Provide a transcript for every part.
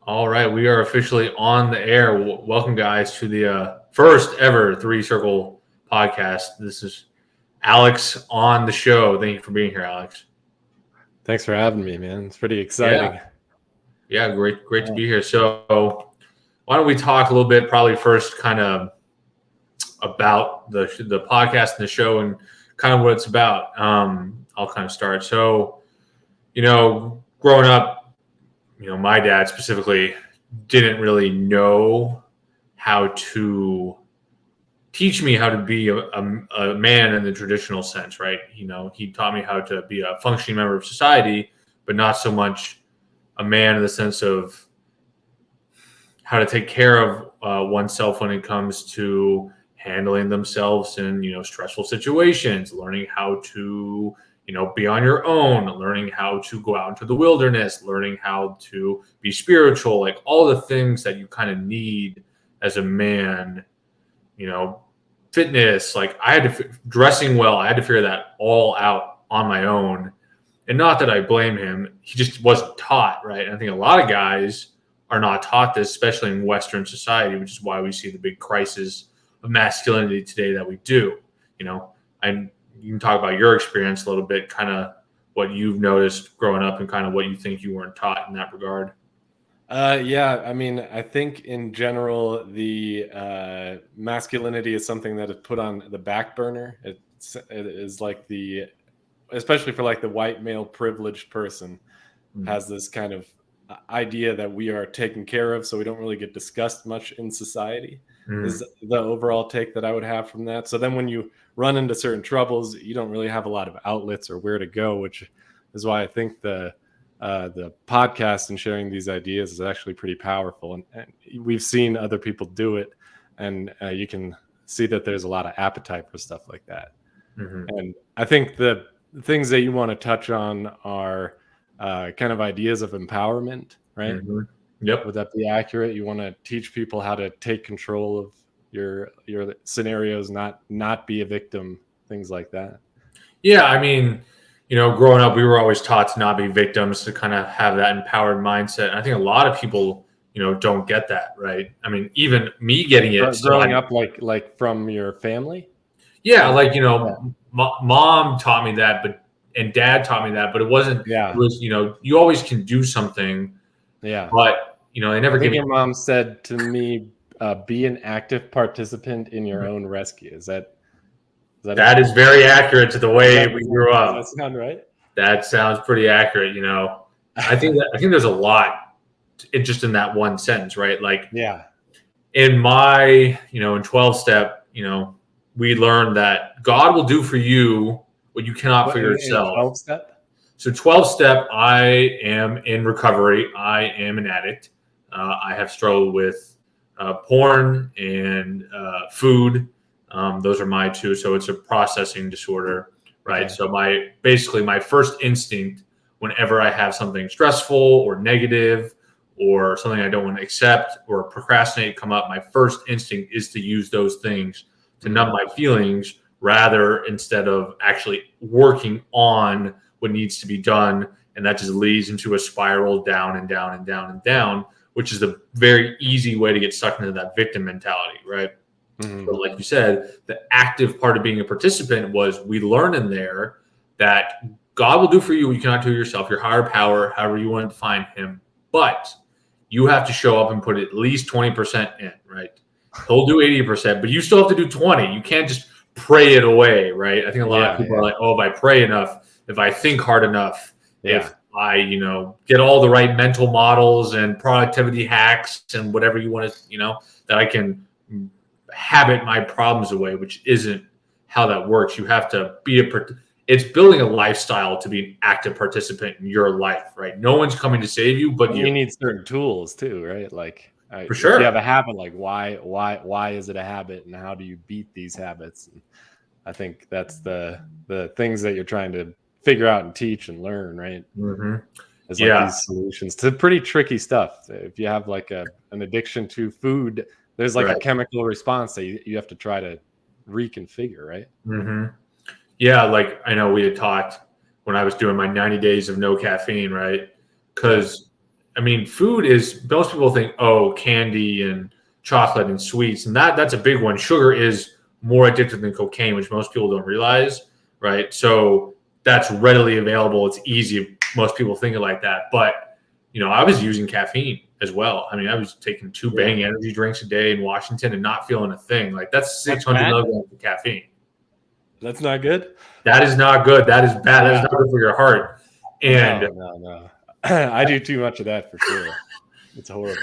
All right, we are officially on the air. Welcome, guys, to the first ever Three Circle podcast. This is Alex on the show. Thank you for being here, Alex. Thanks for having me, man. It's pretty Yeah, exciting. yeah, great to be here. So, why don't we talk a little bit? Probably first, kind of about the podcast and the show and kind of what it's about. I'll kind of start. So, growing up, my dad specifically didn't really know how to teach me how to be a man in the traditional sense, right? He taught me how to be a functioning member of society, but not so much a man in the sense of how to take care of oneself when it comes to handling themselves in stressful situations, learning how to be on your own, learning how to go out into the wilderness, learning how to be spiritual, like all the things that you kind of need as a man, you know, fitness, like I had to dressing well, I had to figure that all out on my own. And not that I blame him, he just wasn't taught, right? And I think a lot of guys are not taught this, especially in Western society, which is why we see the big crisis of masculinity today that we do. And you can talk about your experience a little bit, kind of what you've noticed growing up and kind of what you think you weren't taught in that regard. Yeah, I mean, I think in general, the masculinity is something that is put on the back burner. It is like especially for like the white male privileged person, has this kind of idea that we are taken care of, so we don't really get discussed much in society. Is the overall take that I would have from that. So then when you run into certain troubles, you don't really have a lot of outlets or where to go, which is why I think the podcast and sharing these ideas is actually pretty powerful. And we've seen other people do it, and you can see that there's a lot of appetite for stuff like that. And I think the things that you want to touch on are kind of ideas of empowerment, right? Yep. Would that be accurate? You want to teach people how to take control of your scenarios, not be a victim, things like that. Yeah, I mean, growing up, we were always taught to not be victims, to kind of have that empowered mindset. And I think a lot of people, don't get that, right? I mean, even me getting it. Growing up, like from your family. Yeah, like mom taught me that, and dad taught me that, but it wasn't. Yeah. It was you always can do something. Yeah. But they never I give think me. your mom said to me, "Be an active participant in your own rescue." Is that That is very accurate to the way we grew up. Does that sound right? That sounds pretty accurate. I think there's a lot just in that one sentence, right? Like, Yeah. in my, in 12 step, we learned that God will do for you what you cannot for yourself. 12 step? So 12 step, I am in recovery. I am an addict. I have struggled with porn and food. Those are my two. So it's a processing disorder, right? Okay. So my first instinct whenever I have something stressful or negative or something I don't want to accept or procrastinate come up, my first instinct is to use those things to numb my feelings instead of actually working on what needs to be done. And that just leads into a spiral down and down and down and down, which is a very easy way to get stuck into that victim mentality, right? But like you said, the active part of being a participant was we learn in there that God will do for you what you cannot do yourself, your higher power, however you want to define him. But you have to show up and put at least 20% in, right? He'll do 80%, but you still have to do 20. You can't just pray it away, right? I think a lot of people are like, oh, if I pray enough, if I think hard enough, if I, get all the right mental models and productivity hacks and whatever you want to, that I can habit my problems away, which isn't how that works. You have to be it's building a lifestyle to be an active participant in your life, right? No one's coming to save you, but you need certain tools too, right? Like, for sure, if you have a habit, like why is it a habit, and how do you beat these habits? And I think that's the things that you're trying to figure out and teach and learn, right? It's like these solutions to pretty tricky stuff. If you have like an addiction to food, there's like a chemical response that you have to try to reconfigure, right? Yeah, like I know we had talked when I was doing my 90 days of no caffeine, right? Because I mean, food is, most people think, oh, candy and chocolate and sweets, and that's a big one. Sugar is more addictive than cocaine, which most people don't realize, right? So that's readily available. It's easy. Most people think it like that. But, I was using caffeine as well. I mean, I was taking 2 Bang energy drinks a day in Washington and not feeling a thing. Like, that's 600 milligrams of caffeine. That's not good? That is not good. That is bad. That is not good for your heart. And no. I do too much of that for sure. It's horrible.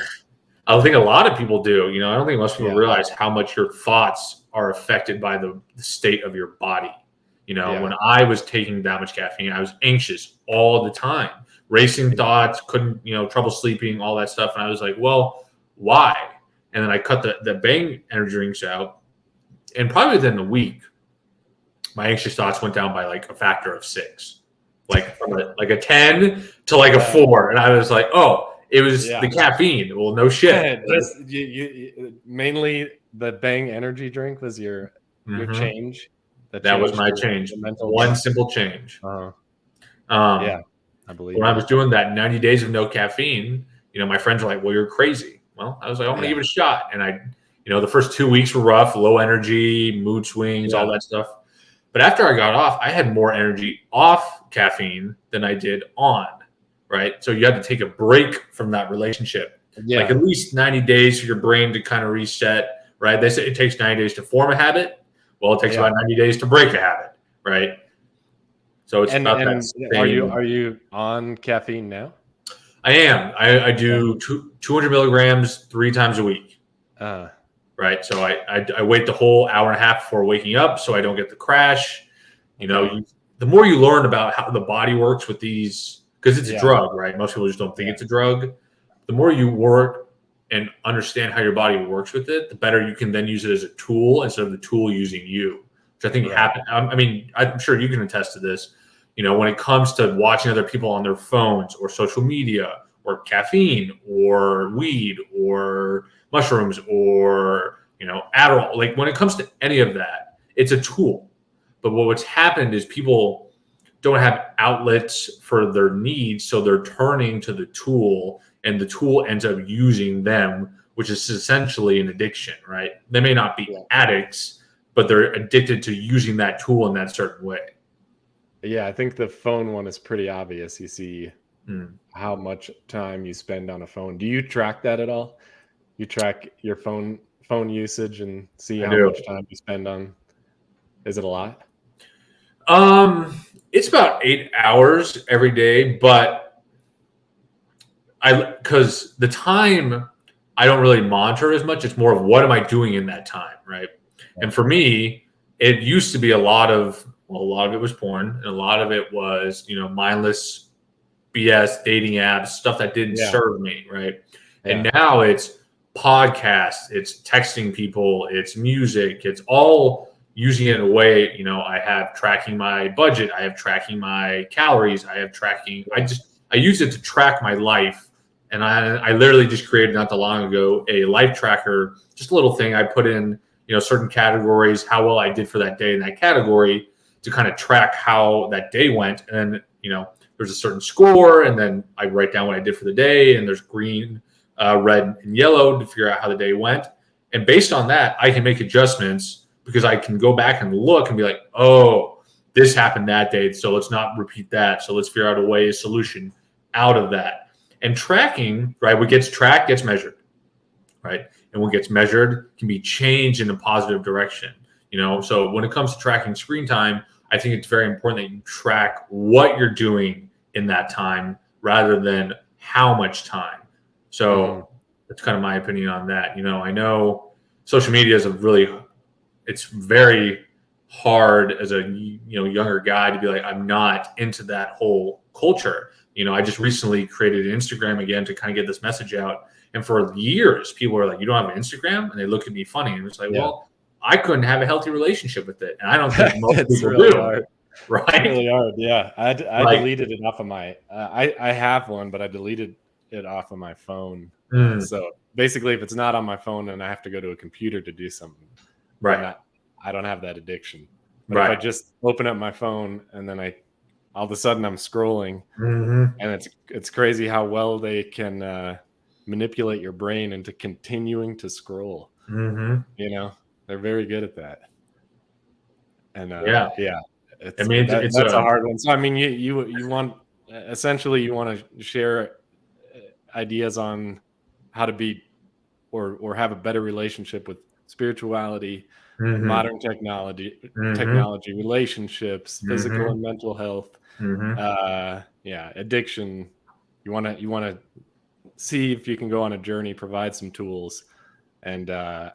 I think a lot of people do. I don't think most people realize how much your thoughts are affected by the state of your body. When I was taking that much caffeine, I was anxious all the time, racing thoughts, couldn't, trouble sleeping, all that stuff. And I was like, well, why? And then I cut the Bang energy drinks out. And probably within a week, my anxious thoughts went down by like a factor of 6, like from a 10 to like a 4. And I was like, oh, it was the caffeine. Well, no shit. You, mainly the Bang energy drink was your change. That was my change. One simple change. I believe when I was doing that 90 days of no caffeine, my friends were like, well, you're crazy. Well, I was like, I'm going to give it a shot. And I, the first 2 weeks were rough, low energy, mood swings, all that stuff. But after I got off, I had more energy off caffeine than I did on, right? So you had to take a break from that relationship. Like at least 90 days for your brain to kind of reset, right? They say it takes 90 days to form a habit. Well, it takes about 90 days to break a habit, right? So it's about that. Are you on caffeine now? I am. I do 200 milligrams 3 times a week. Right. So I wait the whole hour and a half before waking up so I don't get the crash. The more you learn about how the body works with these, because it's a drug, right? Most people just don't think it's a drug. The more you work and understand how your body works with it, the better you can then use it as a tool instead of the tool using you, which I think happened. I mean, I'm sure you can attest to this. When it comes to watching other people on their phones or social media or caffeine or weed or mushrooms or, Adderall, like when it comes to any of that, it's a tool. But what's happened is people don't have outlets for their needs. So they're turning to the tool and the tool ends up using them, which is essentially an addiction, right? They may not be addicts, but they're addicted to using that tool in that certain way. Yeah, I think the phone one is pretty obvious. You see how much time you spend on a phone. Do you track that at all? You track your phone usage and see how much time you spend on? Is it a lot? It's about 8 hours every day, but because the time I don't really monitor as much. It's more of what am I doing in that time, right? And for me, it used to be a lot of it was porn, and a lot of it was, mindless BS, dating apps, stuff that didn't serve me, right? And now it's podcasts, it's texting people, it's music, it's all using it in a way, I have tracking my budget, I have tracking my calories, I have tracking, I use it to track my life. And I literally just created not that long ago a life tracker, just a little thing I put in, certain categories, how well I did for that day in that category to kind of track how that day went. And then, there's a certain score, and then I write down what I did for the day, and there's green, red, and yellow to figure out how the day went. And based on that, I can make adjustments because I can go back and look and be like, oh, this happened that day, so let's not repeat that. So let's figure out a solution out of that. And tracking, right, what gets tracked gets measured, right? And what gets measured can be changed in a positive direction. So when it comes to tracking screen time, I think it's very important that you track what you're doing in that time rather than how much time. So that's kind of my opinion on that. I know social media is it's very hard as a younger guy to be like, I'm not into that whole culture. I just recently created an Instagram again to kind of get this message out. And for years, people were like, you don't have an Instagram? And they look at me funny. And it's like, well, I couldn't have a healthy relationship with it. And I don't think most people really do. Hard. Right? It's really hard. Yeah. I deleted it off of my, I have one, but I deleted it off of my phone. So basically, if it's not on my phone and I have to go to a computer to do something, right? I don't have that addiction. But if I just open up my phone and then I all of a sudden I'm scrolling, Mm-hmm. and it's crazy how well they can manipulate your brain into continuing to scroll. Mm-hmm. You know, they're very good at that. And Yeah. yeah, I mean, it's that's a hard one. So I mean, you want essentially you want to share ideas on how to be or have a better relationship with spirituality, mm-hmm. modern Mm-hmm. technology, relationships, physical Mm-hmm. and mental health, Mm-hmm. yeah, addiction. You want to see if you can go on a journey, provide some tools, and yeah,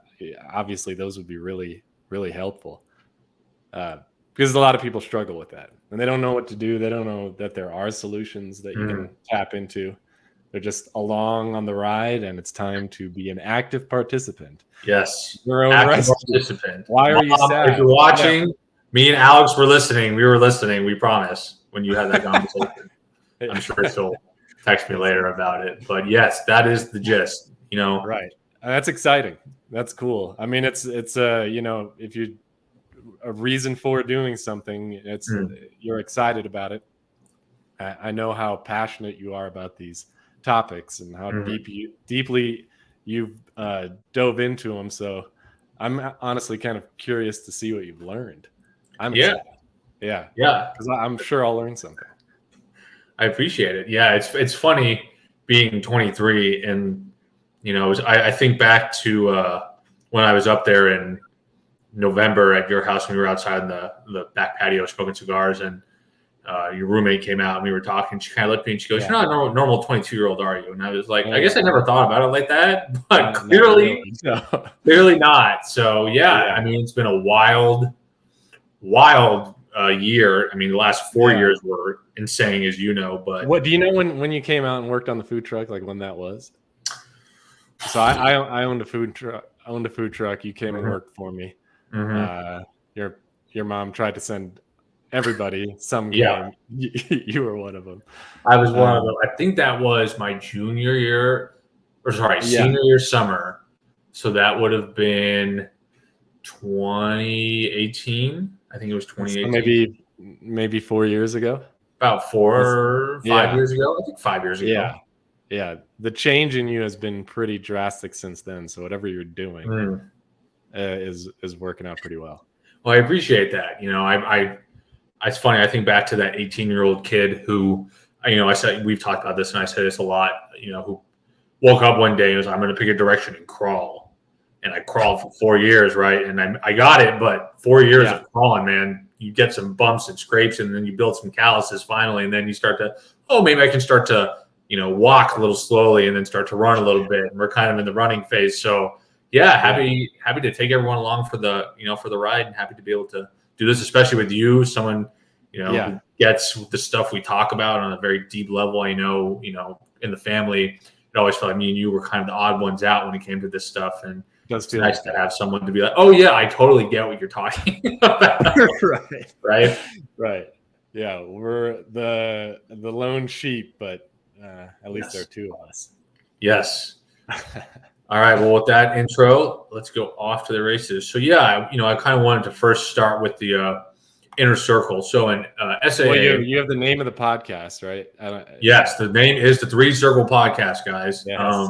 obviously those would be really really helpful. Uh, because a lot of people struggle with that and they don't know what to do. They don't know that there are solutions that you Mm-hmm. can tap into. They're just along on the ride, and it's time to be an active participant. Yes. Your own Active rescue. participant. Why are you Mom, if sad? you're Yeah. watching, me and Alex were listening. We were listening. We promise when you had that conversation. I'm sure she'll text me later about it. But yes, that is the gist. You know. Right. That's exciting. That's cool. I mean, it's you know, if you a reason for doing something, it's Mm. you're excited about it. I know how passionate you are about these topics and how Mm. deeply you've dove into them. So I'm honestly kind of curious to see what you've learned. I'm Yeah. excited. Yeah, Yeah. because I'm sure I'll learn something. I appreciate it. Yeah, it's funny being 23, and you know, I think back to when I was up there in November at your house when we were outside in the back patio smoking cigars, and your roommate came out and we were talking. She kind of looked at me and she goes, Yeah. "You're not a normal 22-year-old, are you?" And I was like, Oh, "I guess yeah. I never thought about it like that, but Not clearly, really. So, clearly not." So yeah, yeah, I mean, it's been a wild year. I mean, the last 4 years yeah. were insane, as you know. But What do you know when you came out and worked on the food truck? Like when that was? So I owned a food truck. I owned a food truck. You came and Mhm. worked for me. Mhm. Uh, your mom tried to send everybody. Some Yeah, came. You were one of them. I was one of them. I think that was my junior year, or sorry, Yeah, senior year summer. So that would have been 2018. I think it was so 2018. maybe 4 years ago. About This- 4 or 5 Yeah, years ago. I think 5 years yeah, ago. yeah. The change in you has been pretty drastic since then. So whatever you're doing Mm. is working out pretty well. Well, I appreciate that. You know, it's funny. I think back to that 18-year-old kid who, you know, I said we've talked about this, and I say this a lot. You know, who woke up one day and was, I'm going to pick a direction and crawl. And I crawled for 4 years, right? And I got it, but 4 years Yeah, of crawling, man, you get some bumps and scrapes, and then you build some calluses finally, and then you start to, oh, maybe I can start to, you know, walk a little slowly and then start to run a little bit. And we're kind of in the running phase. So yeah, happy to take everyone along for the, you know, for the ride, and happy to be able to do this, especially with you, someone, you know, yeah. who gets the stuff we talk about on a very deep level. I know, you know, in the family, it always felt like me and you were kind of the odd ones out when it came to this stuff. And It does it's feel nice like to that. have someone to be like, oh yeah, I totally get what you're talking about. Right. Right. Right. Yeah, we're the lone sheep, but at least there are Yes. two of us. Yes. All right. Well, with that intro, let's go off to the races. So yeah, you know, I kind of wanted to first start with the inner circle. So in SAA, Well, you have the name of the podcast, right? yes, the name is the Three Circle Podcast, guys. Yes.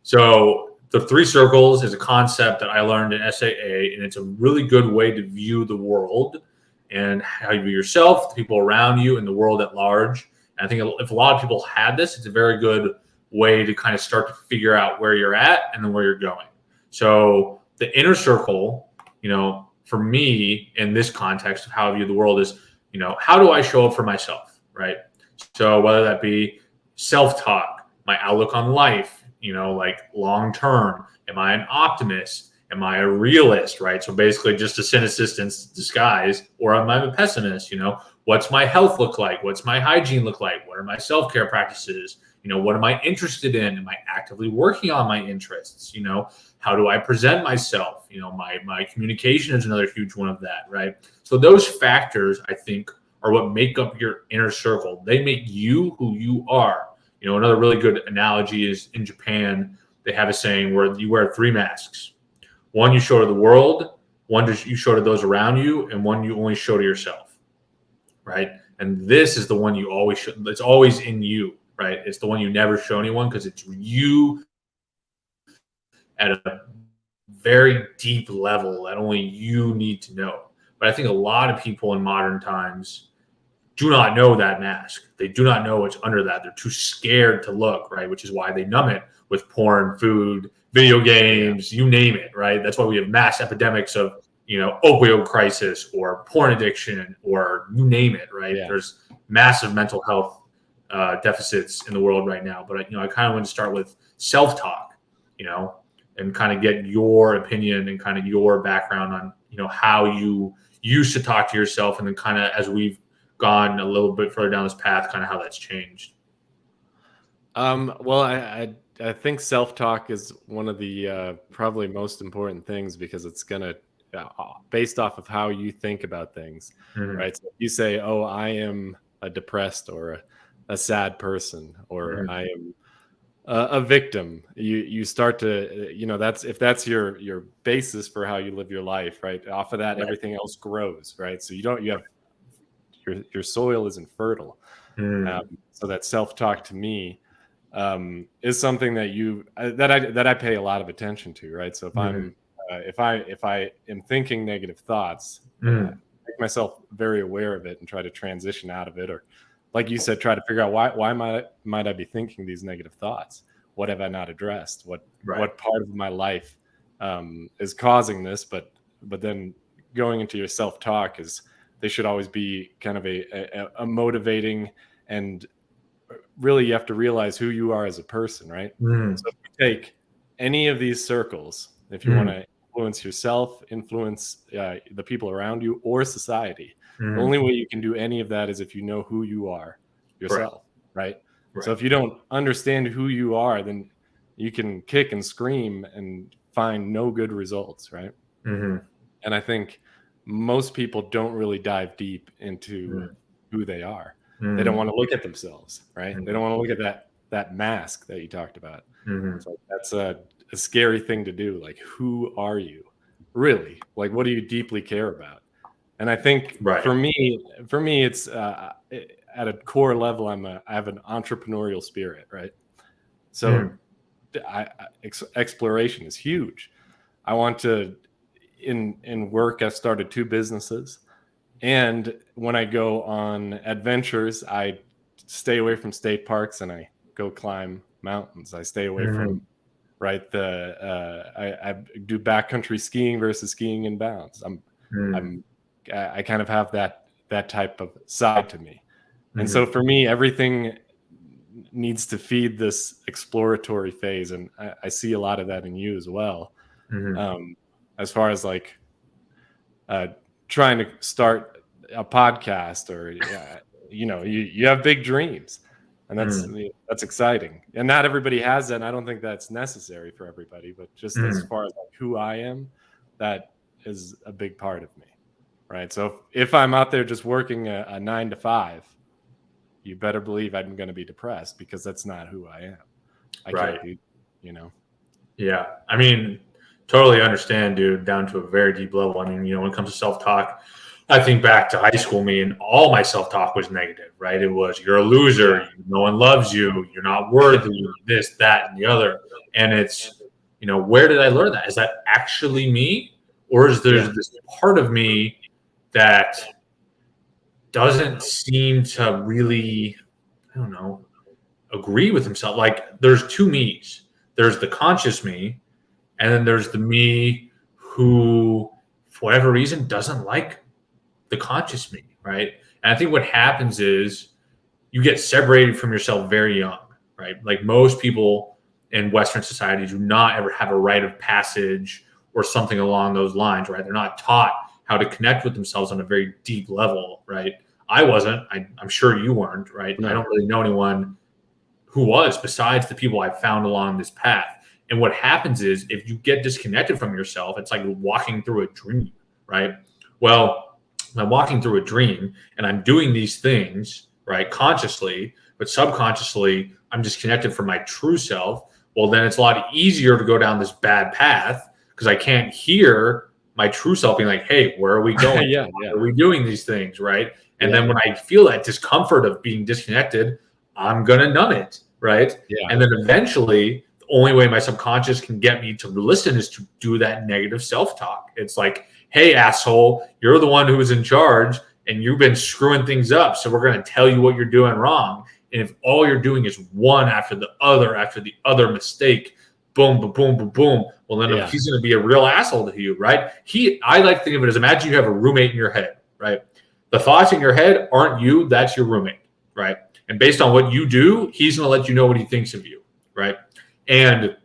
So the three circles is a concept that I learned in SAA, and it's a really good way to view the world and how you view yourself, the people around you, and the world at large. And I think if a lot of people had this, it's a very good way to kind of start to figure out where you're at and then where you're going. So the inner circle, you know, for me in this context of how I view the world is, you know, how do I show up for myself, right? So whether that be self-talk, my outlook on life, you know, like long term, am I an optimist? Am I a realist, right? So basically just a cynicist in disguise, or am I a pessimist? You know, what's my health look like? What's my hygiene look like? What are my self-care practices? You know, what am I interested in? Am I actively working on my interests? You know, how do I present myself? You know, my communication is another huge one of that, right? So those factors, I think, are what make up your inner circle. They make you who you are. You know, another really good analogy is in Japan, they have a saying where you wear three masks. One you show to the world, one you show to those around you, and one you only show to yourself, right? And this is the one you always should, it's always in you, right? It's the one you never show anyone because it's you at a very deep level that only you need to know. But I think a lot of people in modern times do not know that mask. They do not know what's under that. They're too scared to look, right? Which is why they numb it with porn, food, video games, you name it, right? That's why we have mass epidemics of, opioid crisis or porn addiction or you name it, right? Yeah. There's massive mental health deficits in the world right now. But, I kind of want to start with self-talk, and kind of get your opinion and kind of your background on, how you used to talk to yourself, and then kind of as we've gone a little bit further down this path, kind of how that's changed. Well, I think self-talk is one of the probably most important things, because it's gonna based off of how you think about things, right? So if you say, "Oh, I am a depressed or a sad person," or "I am a victim," you start to, that's your basis for how you live your life, right? Off of that, everything else grows, right? So you have your soil isn't fertile. So that self-talk to me is something that I pay a lot of attention to, right? So if I am thinking negative thoughts, make myself very aware of it and try to transition out of it, or like you said, try to figure out why might I be thinking these negative thoughts? What have I not addressed? What part of my life is causing this? But then going into your self-talk they should always be kind of a motivating, and really you have to realize who you are as a person, right? So if you take any of these circles, if you want to influence yourself, influence the people around you, or society, the only way you can do any of that is if you know who you are yourself, right? So if you don't understand who you are, then you can kick and scream and find no good results, right? And I think most people don't really dive deep into who they are. They don't want to look at themselves, right? They don't want to look at that mask that you talked about. So that's a scary thing to do. Like, who are you really? Like, what do you deeply care about? And I think for me, it's at a core level, I have an entrepreneurial spirit, right? So exploration is huge. I want to, in work, I've started 2 businesses. And when I go on adventures, I stay away from state parks and I go climb mountains. I stay away from, I do backcountry skiing versus skiing in bounds. I kind of have that type of side to me. And so for me, everything needs to feed this exploratory phase. And I see a lot of that in you as well. As far as like trying to start a podcast, or you have big dreams, and that's exciting. And not everybody has that. And I don't think that's necessary for everybody, but just as far as like who I am, that is a big part of me, right? So if I'm out there just working a 9 to 5, you better believe I'm going to be depressed, because that's not who I am. I can't be, Yeah. I mean, totally understand, dude, down to a very deep level. I mean, when it comes to self-talk, I think back to high school me, and all my self-talk was negative, right? It was, you're a loser. No one loves you. You're not worthy, this, that, and the other. And it's, where did I learn that? Is that actually me? Or is there this part of me that doesn't seem to really, I don't know, agree with himself? Like, there's 2 me's. There's the conscious me, and then there's the me who, for whatever reason, doesn't like the conscious me, right? And I think what happens is you get separated from yourself very young, right? Like, most people in Western society do not ever have a rite of passage or something along those lines, right? They're not taught how to connect with themselves on a very deep level, right? I wasn't. I'm sure you weren't, right? No. I don't really know anyone who was, besides the people I've found along this path. And what happens is, if you get disconnected from yourself, it's like walking through a dream, right? Well, I'm walking through a dream and I'm doing these things, right, consciously, but subconsciously, I'm disconnected from my true self. Well, then it's a lot easier to go down this bad path, because I can't hear my true self being like, hey, where are we going? Why are we doing these things, right? And then when I feel that discomfort of being disconnected, I'm going to numb it, right? Yeah. And then eventually, the only way my subconscious can get me to listen is to do that negative self-talk. It's like, hey, asshole, you're the one who is in charge and you've been screwing things up. So we're going to tell you what you're doing wrong. And if all you're doing is one after the other mistake, boom, boom, boom, boom, boom, well, then he's going to be a real asshole to you, right? I like to think of it as, imagine you have a roommate in your head, right? The thoughts in your head aren't you, that's your roommate, right? And based on what you do, he's going to let you know what he thinks of you, right? And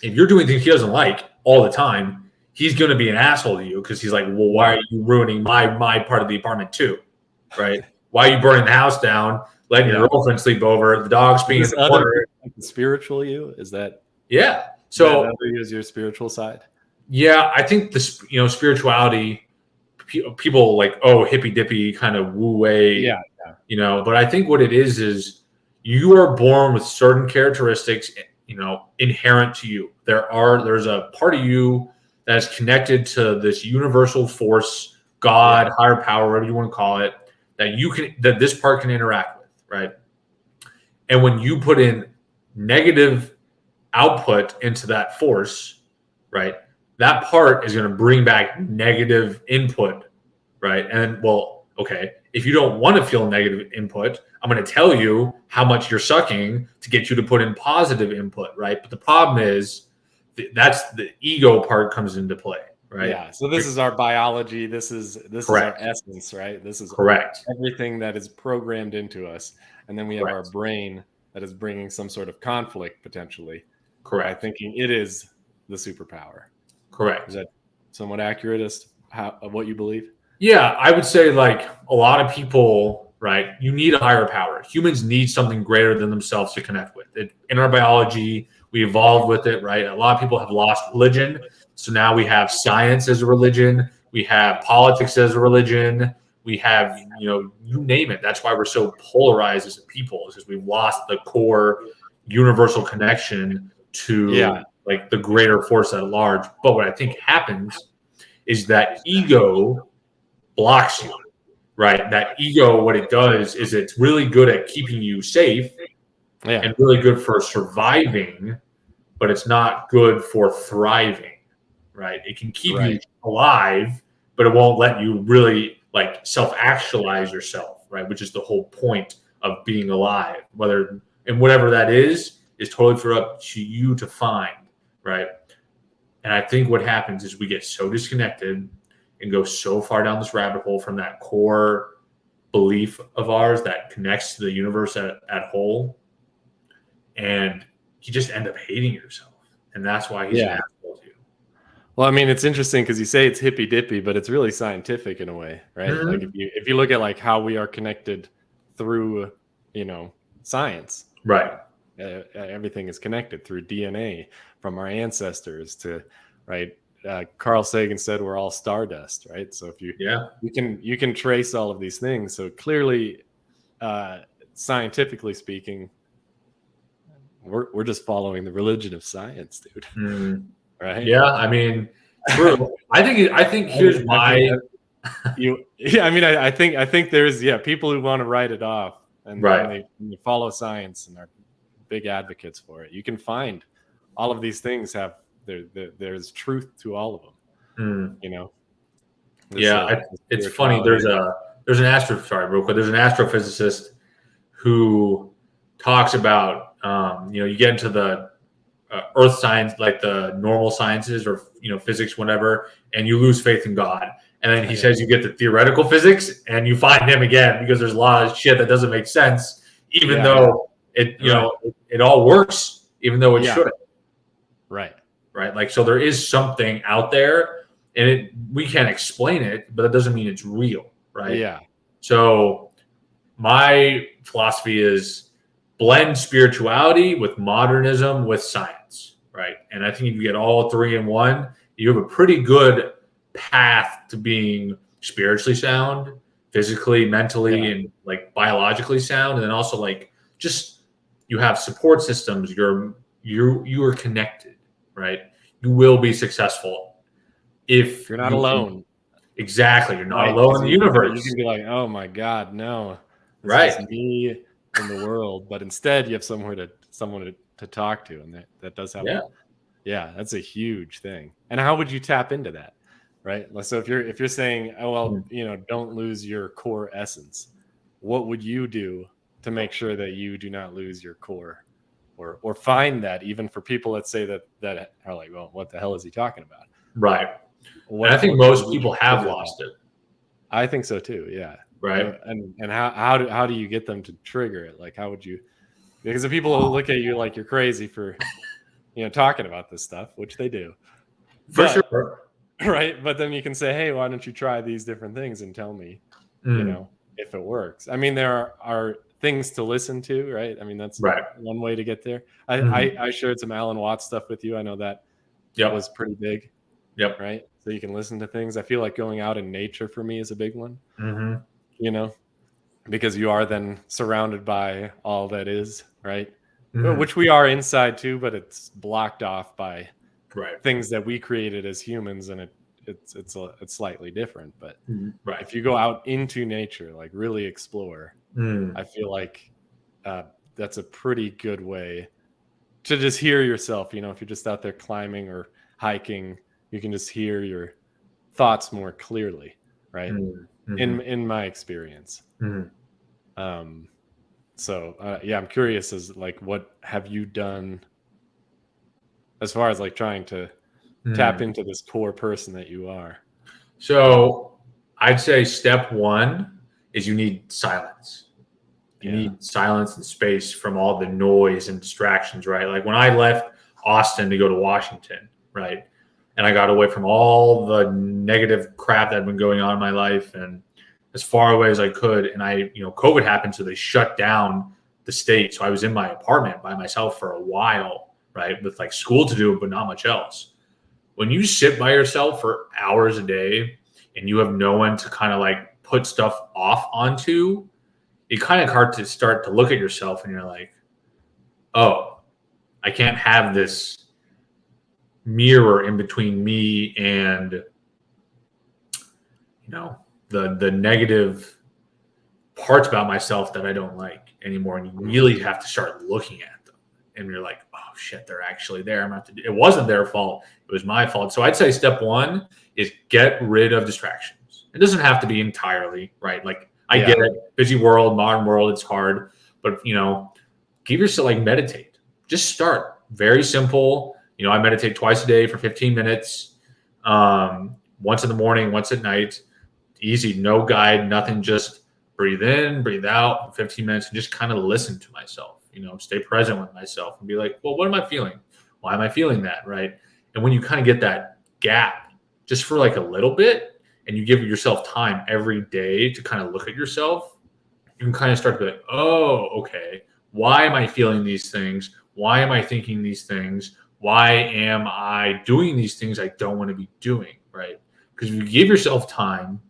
if you're doing things he doesn't like all the time, he's going to be an asshole to you because he's like, well, why are you ruining my part of the apartment too, right? Why are you burning the house down, letting your girlfriend sleep over, the dog's being in the corner? Spiritual you? Is that? Yeah. So that is your spiritual side? Yeah, I think this, spirituality, people like, oh, hippy dippy kind of woo way, but I think what it is you are born with certain characteristics, inherent to you. There's a part of you that is connected to this universal force, God, higher power, whatever you want to call it, that this part can interact with, right? And when you put in negative output into that force, right, that part is going to bring back negative input, right? And well, okay, if you don't want to feel negative input, I'm going to tell you how much you're sucking to get you to put in positive input, right? But the problem is that's the ego part comes into play, right? Yeah. So this is our biology. This is our essence, right? This is correct. Everything that is programmed into us, and then we have our brain that is bringing some sort of conflict potentially. Correct. By thinking it is the superpower. Correct. Is that somewhat accurate as of what you believe? Yeah, I would say like a lot of people, right? You need a higher power. Humans need something greater than themselves to connect with. In our biology, we evolved with it, right? A lot of people have lost religion. So now we have science as a religion. We have politics as a religion. We have, you name it. That's why we're so polarized as a people, is because we've lost the core universal connection to like the greater force at large. But what I think happens is that ego blocks you, right? That ego, what it does is it's really good at keeping you safe and really good for surviving, but it's not good for thriving, right? It can keep you alive, but it won't let you really like self-actualize yourself, right? Which is the whole point of being alive, whatever that is totally for up to you to find, right? And I think what happens is we get so disconnected and go so far down this rabbit hole from that core belief of ours that connects to the universe at whole, and you just end up hating yourself, and that's why he's an asshole to you. Well, I mean, it's interesting because you say it's hippy dippy, but it's really scientific in a way, right? Mm-hmm. Like if you look at like how we are connected through, science, right? Everything is connected through DNA from our ancestors to, right? Carl Sagan said we're all stardust, right? So if you can trace all of these things. So clearly, scientifically speaking, we're just following the religion of science, dude. Mm. Right? Yeah, I mean, true. I think here's why. I think there's people who want to write it off, and they follow science and are big advocates for it. You can find all of these things have there's truth to all of them. It's funny. There's an astrophysicist who talks about you get into the earth science, like the normal sciences or physics, whatever, and you lose faith in God. And then he says you get the theoretical physics and you find him again because there's a lot of shit that doesn't make sense, even though it all works, even though it shouldn't. Right. Like, so there is something out there and we can't explain it, but that doesn't mean it's real. Right. Yeah. So my philosophy is blend spirituality with modernism with science. Right. And I think if you get all three in one, you have a pretty good path to being spiritually sound, physically, mentally, and like biologically sound. And then also like just you have support systems. You are connected, right? You will be successful if you're not alone. Exactly. You're not Right? alone 'Cause in the you universe. can be like, oh my God, no, it's Right. just me in the world. But instead, you have someone to talk to, and that does have Yeah. yeah, that's a huge thing. And how would you tap into that? Right? So if you're saying, oh well, Mm. don't lose your core essence, what would you do to make sure that you do not lose your core? Or find that, even for people that say that are like, well, what the hell is he talking about? Right. And I think What most would people have trigger that? lost it. I think so too. Yeah. Right. And how do you get them to trigger it? Like, how would you? Because the people will look at you like you're crazy for talking about this stuff, which they do. For But sure. right, but then you can say, hey, why don't you try these different things and tell me, Mm. if it works. I mean, there are things to listen to, right? I mean, that's Right. one way to get there. I, Mhm. I shared some Alan Watts stuff with you. I know that was Yep. pretty big, Yep. right? So you can listen to things. I feel like going out in nature for me is a big one, Mhm. you know, because you are then surrounded by all that is, right? Mhm. Which we are inside too, but it's blocked off by Right. things that we created as humans, and it's slightly different. But Right. if you go out into nature, like really explore, Mm. I feel like uh, that's a pretty good way to just hear yourself. If you're just out there climbing or hiking, you can just hear your thoughts more clearly, right? Mm. Mhm. In my experience. Mhm. Um, so yeah, I'm curious as like, what have you done as far as like trying to tap Mm. into this core person that you are? So I'd say step one is you need silence. You Yeah. need silence and space from all the noise and distractions, right? Like when I left Austin to go to Washington, right? And I got away from all the negative crap that had been going on in my life and as far away as I could. And COVID happened, so they shut down the state. So I was in my apartment by myself for a while, right? With like school to do, but not much else. When you sit by yourself for hours a day and you have no one to kind of like put stuff off onto, it kind of hard to start to look at yourself and you're like, oh, I can't have this mirror in between me and the negative parts about myself that I don't like anymore. And you really have to start looking at them. And you're like, oh shit, they're actually there. I'm gonna have to it wasn't their fault. It was my fault. So I'd say step one is get rid of distractions. It doesn't have to be entirely, right? Like I Yeah. get it, busy world, modern world, it's hard, but give yourself like meditate. Just start. Very simple. I meditate twice a day for 15 minutes. Once in the morning, once at night. Easy, no guide, nothing, just breathe in, breathe out, 15 minutes, and just kind of listen to myself, stay present with myself and be like, well, what am I feeling? Why am I feeling that? Right. And when you kind of get that gap just for like a little bit and you give yourself time every day to kind of look at yourself, you can kind of start to be like, oh, okay, why am I feeling these things? Why am I thinking these things? Why am I doing these things I don't want to be doing? Right. Because if you give yourself time,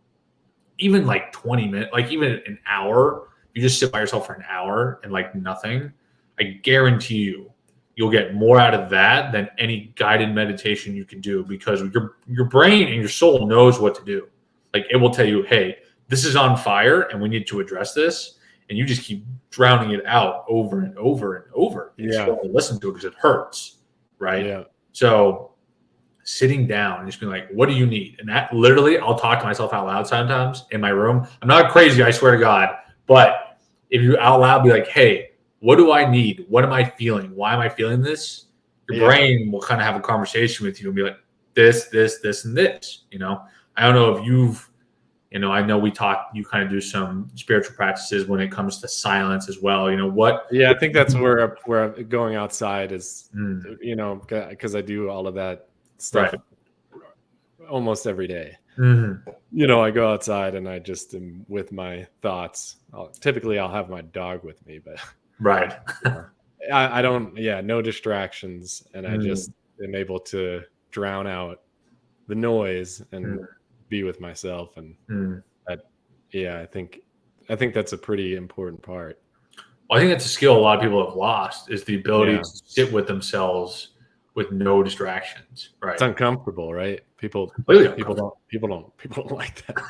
even like 20 minutes, like even an hour, you just sit by yourself for an hour and like nothing, I guarantee you'll get more out of that than any guided meditation you can do because your brain and your soul knows what to do. Like it will tell you, hey, this is on fire and we need to address this. And you just keep drowning it out over and over and over. You just don't listen to it because it hurts. Right. Yeah. So sitting down and just being like, what do you need? And that literally, I'll talk to myself out loud sometimes in my room. I'm not crazy, I swear to God. But if you out loud be like, hey, what do I need? What am I feeling? Why am I feeling this? Your brain will kind of have a conversation with you and be like, this, and this. I don't know if you've, I know we talk, you kind of do some spiritual practices when it comes to silence as well. What? Yeah, I think that's where going outside is, Mm, because I do all of that stuff right. almost every day. Mm-hmm. I go outside and I just am with my thoughts. Typically, I'll have my dog with me, but Right. I don't. Yeah, no distractions, and I Mm, just am able to drown out the noise and mm, be with myself. And mm. that, yeah, I think that's a pretty important part. Well, I think that's a skill a lot of people have lost is the ability Yeah, to sit with themselves with no distractions. it's Right. uncomfortable, right? People Completely don't like that.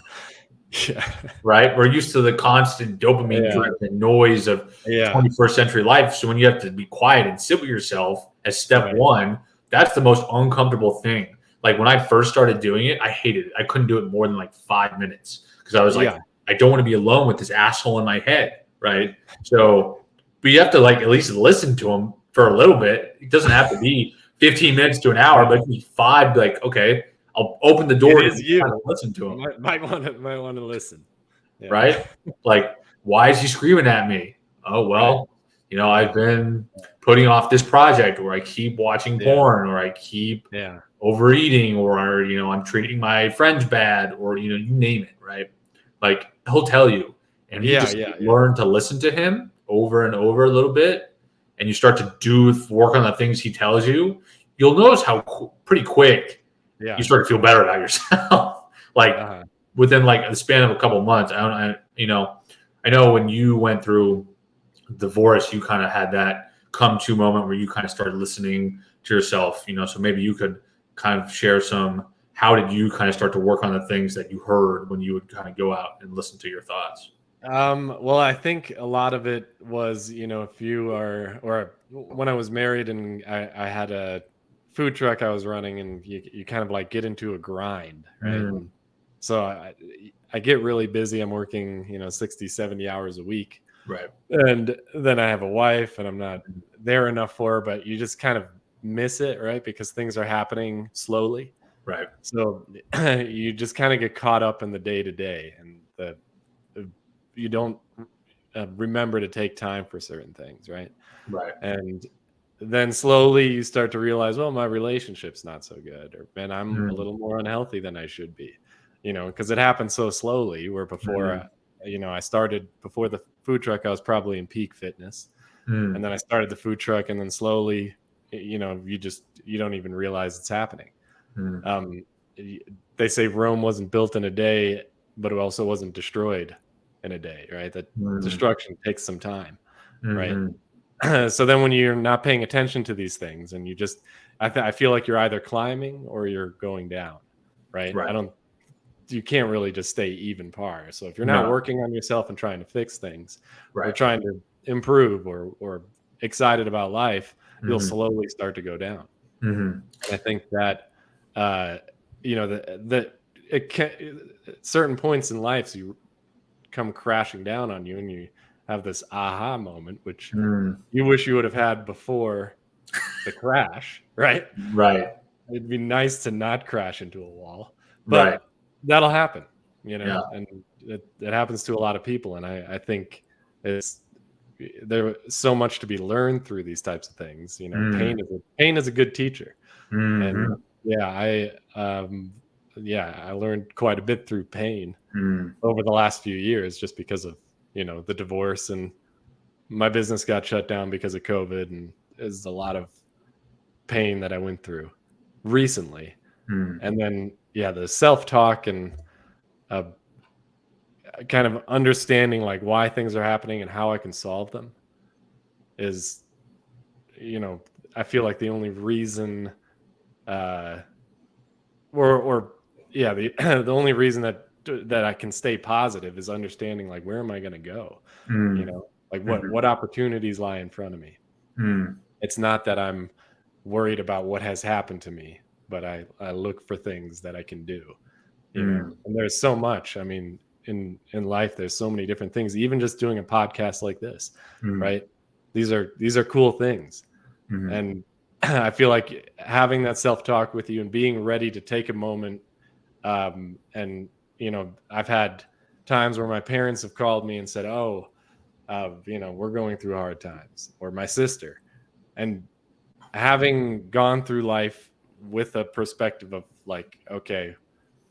Yeah. Right? We're used to the constant dopamine driven noise of 21st century life. So when you have to be quiet and sit with yourself as step one, that's the most uncomfortable thing. Like when I first started doing it, I hated it. I couldn't do it more than like 5 minutes because I was like, I don't want to be alone with this asshole in my head. Right. So, but you have to like at least listen to him for a little bit. It doesn't have to be 15 minutes to an hour, but it can be 5, like, okay, I'll open the door and kind of listen to him. Might want to listen. Yeah. Right? Like, why is he screaming at me? Oh, well, I've been putting off this project, or I keep watching porn, or I keep overeating, or, I'm treating my friends bad, or, you name it, right? Like, he'll tell you. And you just learn to listen to him over and over a little bit, and you start to work on the things he tells you, you'll notice how pretty quick you start to feel better about yourself. Like, within like the span of a couple of months. I know when you went through divorce, you kind of had that come to moment where you kind of started listening to yourself, so maybe you could kind of share how did you kind of start to work on the things that you heard when you would kind of go out and listen to your thoughts? Well, I think a lot of it was, if you are, or when I was married and I had a food truck I was running, and you kind of like get into a grind, right? So I get really busy. I'm working, 60, 70 hours a week. Right. And then I have a wife, and I'm not there enough for her, but you just kind of miss it, right? Because things are happening slowly. Right. So you just kind of get caught up in the day to day, and you don't remember to take time for certain things, right? Right. And then slowly you start to realize, well, my relationship's not so good, or man, I'm a little more unhealthy than I should be, because it happened so slowly. Where before, I started before the food truck, I was probably in peak fitness, and then I started the food truck, and then slowly, you don't even realize it's happening. They say Rome wasn't built in a day, but it also wasn't destroyed in a day, right? That destruction takes some time, right? So then when you're not paying attention to these things, and you just, I feel like you're either climbing or you're going down, right? You can't really just stay even par. So if you're not working on yourself and trying to fix things, or trying to improve, or excited about life, you'll slowly start to go down. I think that, certain points in life, you come crashing down on you, and you have this aha moment, which you wish you would have had before the crash, right? Right. It'd be nice to not crash into a wall, but that'll happen, and it happens to a lot of people. And I think there's so much to be learned through these types of things. Pain is a good teacher. And I learned quite a bit through pain over the last few years, just because of, the divorce, and my business got shut down because of COVID, and there's a lot of pain that I went through recently. And then, the self-talk, and kind of understanding like why things are happening and how I can solve them is, I feel like the only reason, the only reason that I can stay positive is understanding, like, where am I going to go? Like what opportunities lie in front of me. It's not that I'm worried about what has happened to me, but I look for things that I can do, and there's so much. I mean, in life, there's so many different things, even just doing a podcast like this, right? These are cool things. And I feel like having that self-talk with you, and being ready to take a moment, and I've had times where my parents have called me and said, oh, we're going through hard times, or my sister. And having gone through life with a perspective of like, okay,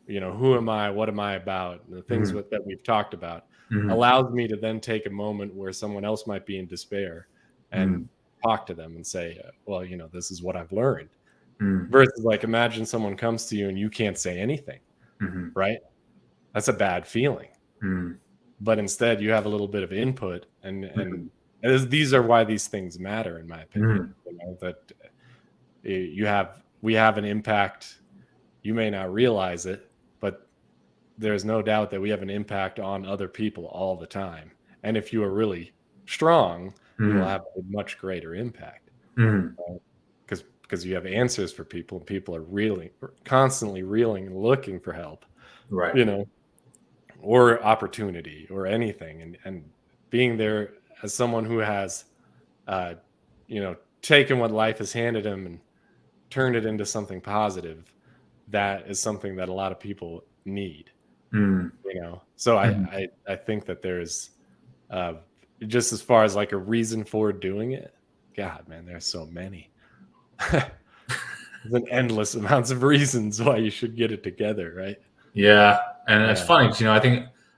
who am I? What am I about? And the things that we've talked about allows me to then take a moment where someone else might be in despair, and talk to them and say, well, this is what I've learned. Versus, like, imagine someone comes to you and you can't say anything, right? That's a bad feeling. But instead you have a little bit of input, and these are why these things matter, in my opinion. That we have an impact You may not realize it, but there's no doubt that we have an impact on other people all the time. And if you are really strong, you will have a much greater impact. Because you have answers for people, and people are constantly reeling and looking for help, Right. you know, or opportunity or anything. And being there as someone who has, taken what life has handed him and turned it into something positive, that is something that a lot of people need, So I think that there's, just as far as like a reason for doing it, God, man, there's so many. There's an endless amounts of reasons why you should get it together, right? Yeah, and it's funny because I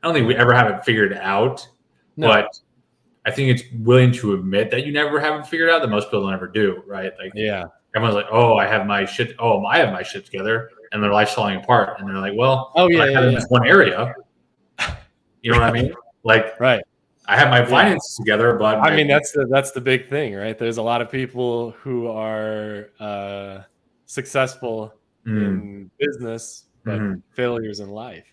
don't think we ever have it figured out, but I think it's willing to admit that you never have it figured out that most people don't ever do, right? Like, everyone's like, "Oh, I have my shit. Oh, I have my shit together," and their life's falling apart, and they're like, "Well, I have in this one area." You know what I mean? Like, right. I have my finances together, but I mean, that's the big thing, right? There's a lot of people who are successful in business, but failures in life,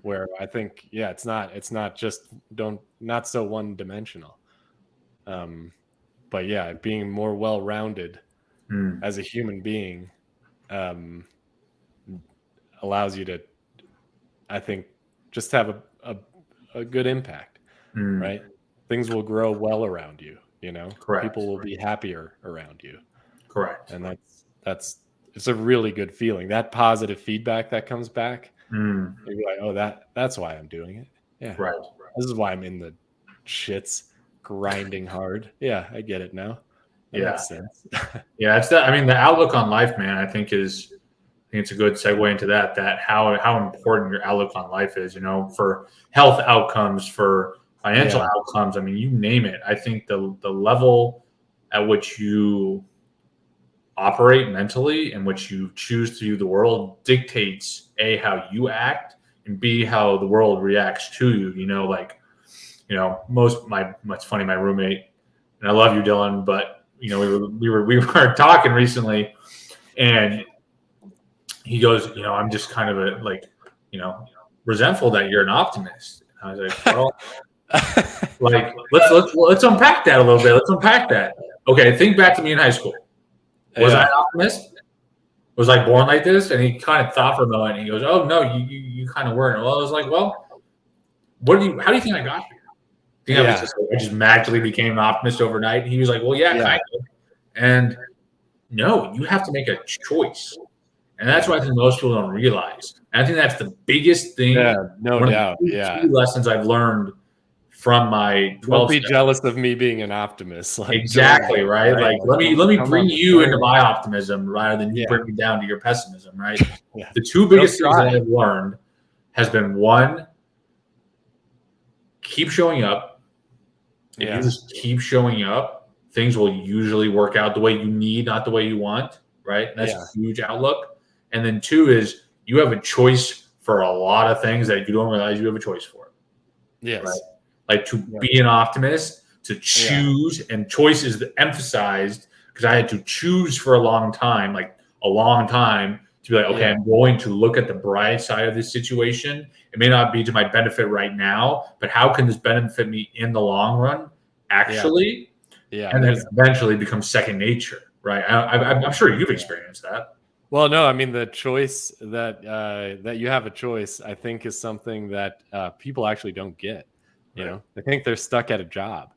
where I think, it's not just not so one dimensional. But being more well-rounded as a human being allows you to, I think, just have a good impact, right? Things will grow well around you, Correct. People will be happier around you. Correct. And it's a really good feeling. That positive feedback that comes back, you're like, oh, that's why I'm doing it. Yeah. Right. This is why I'm in the shits grinding hard. Yeah, I get it now. That makes sense. Yeah, it's that. I mean, the outlook on life, man, I think it's a good segue into that how important your outlook on life is, for health outcomes, for financial outcomes. I mean, you name it. I think the level at which you operate mentally and which you choose to view the world dictates A, how you act, and B, how the world reacts to you. It's funny, my roommate, and I love you, Dylan, but we were talking recently, and he goes, I'm just kind of resentful that you're an optimist. And I was like, well, let's unpack that a little bit. Let's unpack that. Okay, think back to me in high school. Was I an optimist? Was I born like this? And he kind of thought for a moment. And he goes, "Oh no, you kind of weren't." Well, I was like, "Well, how do you think I got here? I just magically became an optimist overnight?" And he was like, "Well, yeah, kind of." And no, you have to make a choice. And that's what I think most people don't realize. And I think that's the biggest thing. Yeah, no doubt. Two lessons I've learned from my 12 Don't be jealous of me being an optimist. Exactly, right? Like, let me bring you into my optimism rather than you bring me down to your pessimism, right? The two biggest things that I've learned has been, one, keep showing up. If you just keep showing up, things will usually work out the way you need, not the way you want, right? That's a huge outlook. And then two is you have a choice for a lot of things that you don't realize you have a choice for. Yes. Right? Like to be an optimist, to choose, and choice is emphasized because I had to choose for a long time to be like, okay, I'm going to look at the bright side of this situation. It may not be to my benefit right now, but how can this benefit me in the long run, actually? And then eventually becomes second nature, right? I'm sure you've experienced that. Well, no, I mean, the choice that you have a choice, I think, is something that people actually don't get. They think they're stuck at a job,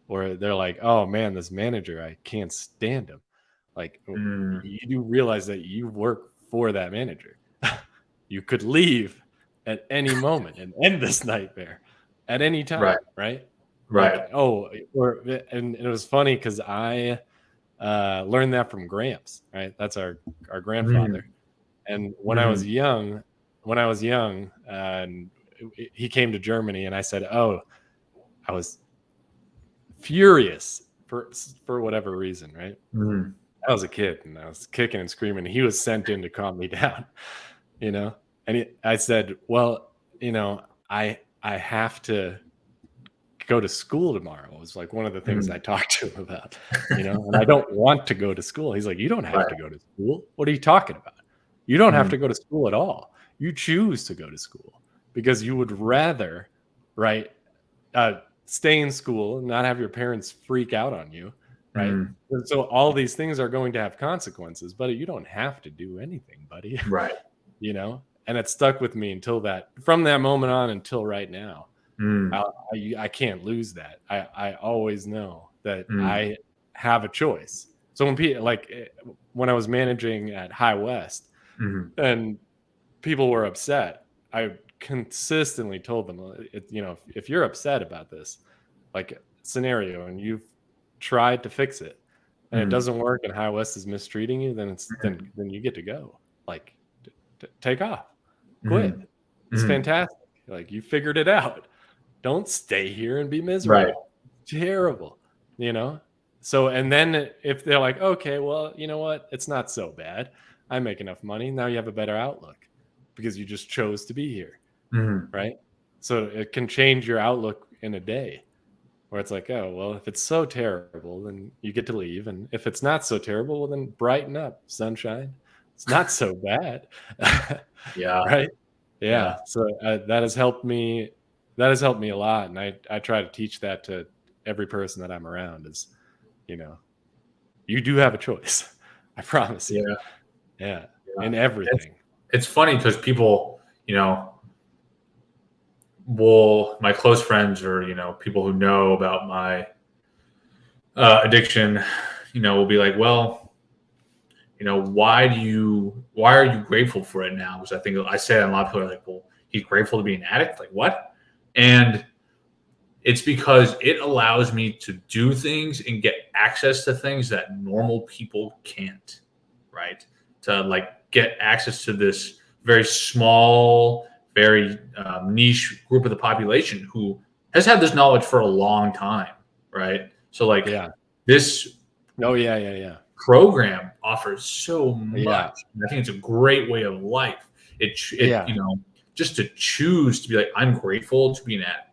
or they're like, "Oh man, this manager, I can't stand him." Like, you do realize that you work for that manager. You could leave at any moment and end this nightmare at any time, right? Right. Like, and it was funny because I learned that from Gramps, right? That's our grandfather. And when I was young, and he came to Germany, and I said, "Oh," I was furious for whatever reason, right? I was a kid, and I was kicking and screaming. He was sent in to calm me down, And I said, "Well, I have to go to school tomorrow." It was like one of the things I talked to him about, and I don't want to go to school. He's like, "You don't have to go to school. What are you talking about?" You don't have to go to school at all. You choose to go to school because you would rather, right, stay in school and not have your parents freak out on you, right? And so all these things are going to have consequences, but you don't have to do anything, buddy. Right. You know, and it stuck with me from that moment on until right now. I can't lose that. I always know that I have a choice. So when people, like when I was managing at High West and people were upset, I consistently told them, you know, if you're upset about this, like scenario, and you've tried to fix it and it doesn't work and High West is mistreating you, then then you get to go. Like take off, quit. It's fantastic. Like you figured it out. Don't stay here and be miserable. Right. Terrible, you know? So, and then if they're like, okay, well, you know what? It's not so bad. I make enough money. Now you have a better outlook because you just chose to be here. Right. So it can change your outlook in a day where it's like, oh, well, if it's so terrible, then you get to leave. And if it's not so terrible, well, then brighten up, sunshine. It's not so bad. Yeah. Right. Yeah. So that has helped me. That has helped me a lot. And I try to teach that to every person that I'm around is, you know, you do have a choice. I promise you. Yeah. In everything. It's funny because people, you know, my close friends or, you know, people who know about my addiction, you know, will be like, well, you know, why are you grateful for it now? Because I think I say that a lot of people are like, well, he's grateful to be an addict. Like what? And it's because it allows me to do things and get access to things that normal people can't, right? To like get access to this very small, very niche group of the population who has had this knowledge for a long time, right? So like this program offers so much. And I think it's a great way of life. You know, just to choose to be like, I'm grateful to be an addict.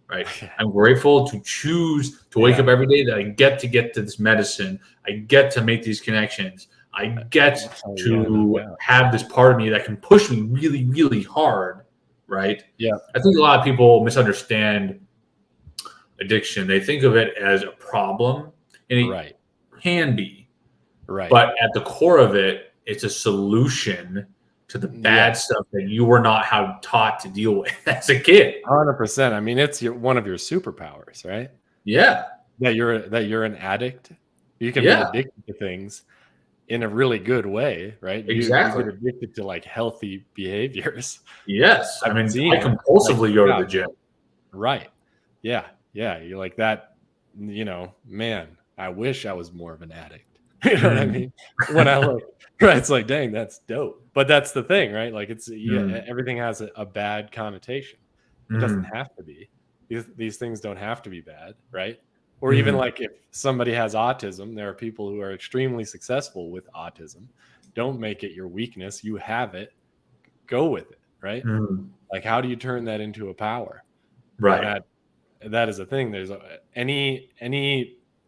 Right. I'm grateful to choose to wake up every day that I get to this medicine. I get to make these connections. I get to have this part of me that can push me really, really hard. Right. Yeah. I think a lot of people misunderstand addiction. They think of it as a problem, and it can be. Right. But at the core of it, it's a solution to the bad stuff that you were not taught to deal with as a kid. 100%. I mean, it's one of your superpowers, right? Yeah. That you're an addict. You can be addicted to things in a really good way, right? Exactly. You get addicted to like healthy behaviors. Yes. I mean, I compulsively go to the gym. Right. Yeah. Yeah. You're like that, you know, man, I wish I was more of an addict. You know what I mean? When I look, right, it's like, dang, that's dope. But that's the thing, right? Like it's everything has a bad connotation. It doesn't have to be. These things don't have to be bad, right? Or even like if somebody has autism, there are people who are extremely successful with autism. Don't make it your weakness. You have it. Go with it, right? Like how do you turn that into a power? Right. That is a thing. There's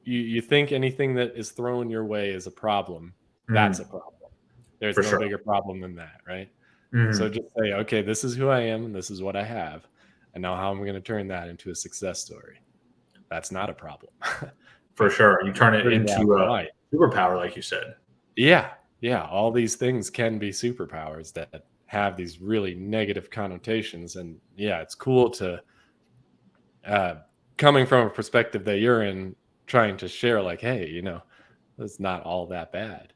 you think anything that is thrown your way is a problem, that's a problem. There's no bigger problem than that, right? So just say, okay, this is who I am and this is what I have. And now how am I going to turn that into a success story? That's not a problem. For sure. You turn it into a superpower, like you said. Yeah. Yeah. All these things can be superpowers that have these really negative connotations. And yeah, it's cool to coming from a perspective that you're in, trying to share like, hey, you know, it's not all that bad.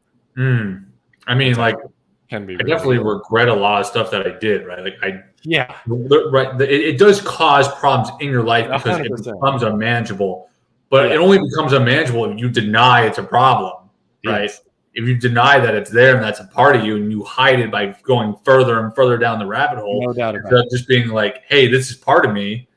I mean, like, can be I definitely regret a lot of stuff that I did, right? Like right. It does cause problems in your life because 100%. It becomes unmanageable, but it only becomes unmanageable if you deny it's a problem, right? Yes. If you deny that it's there and that's a part of you and you hide it by going further and further down the rabbit hole, no doubt about it. Just being like, hey, this is part of me.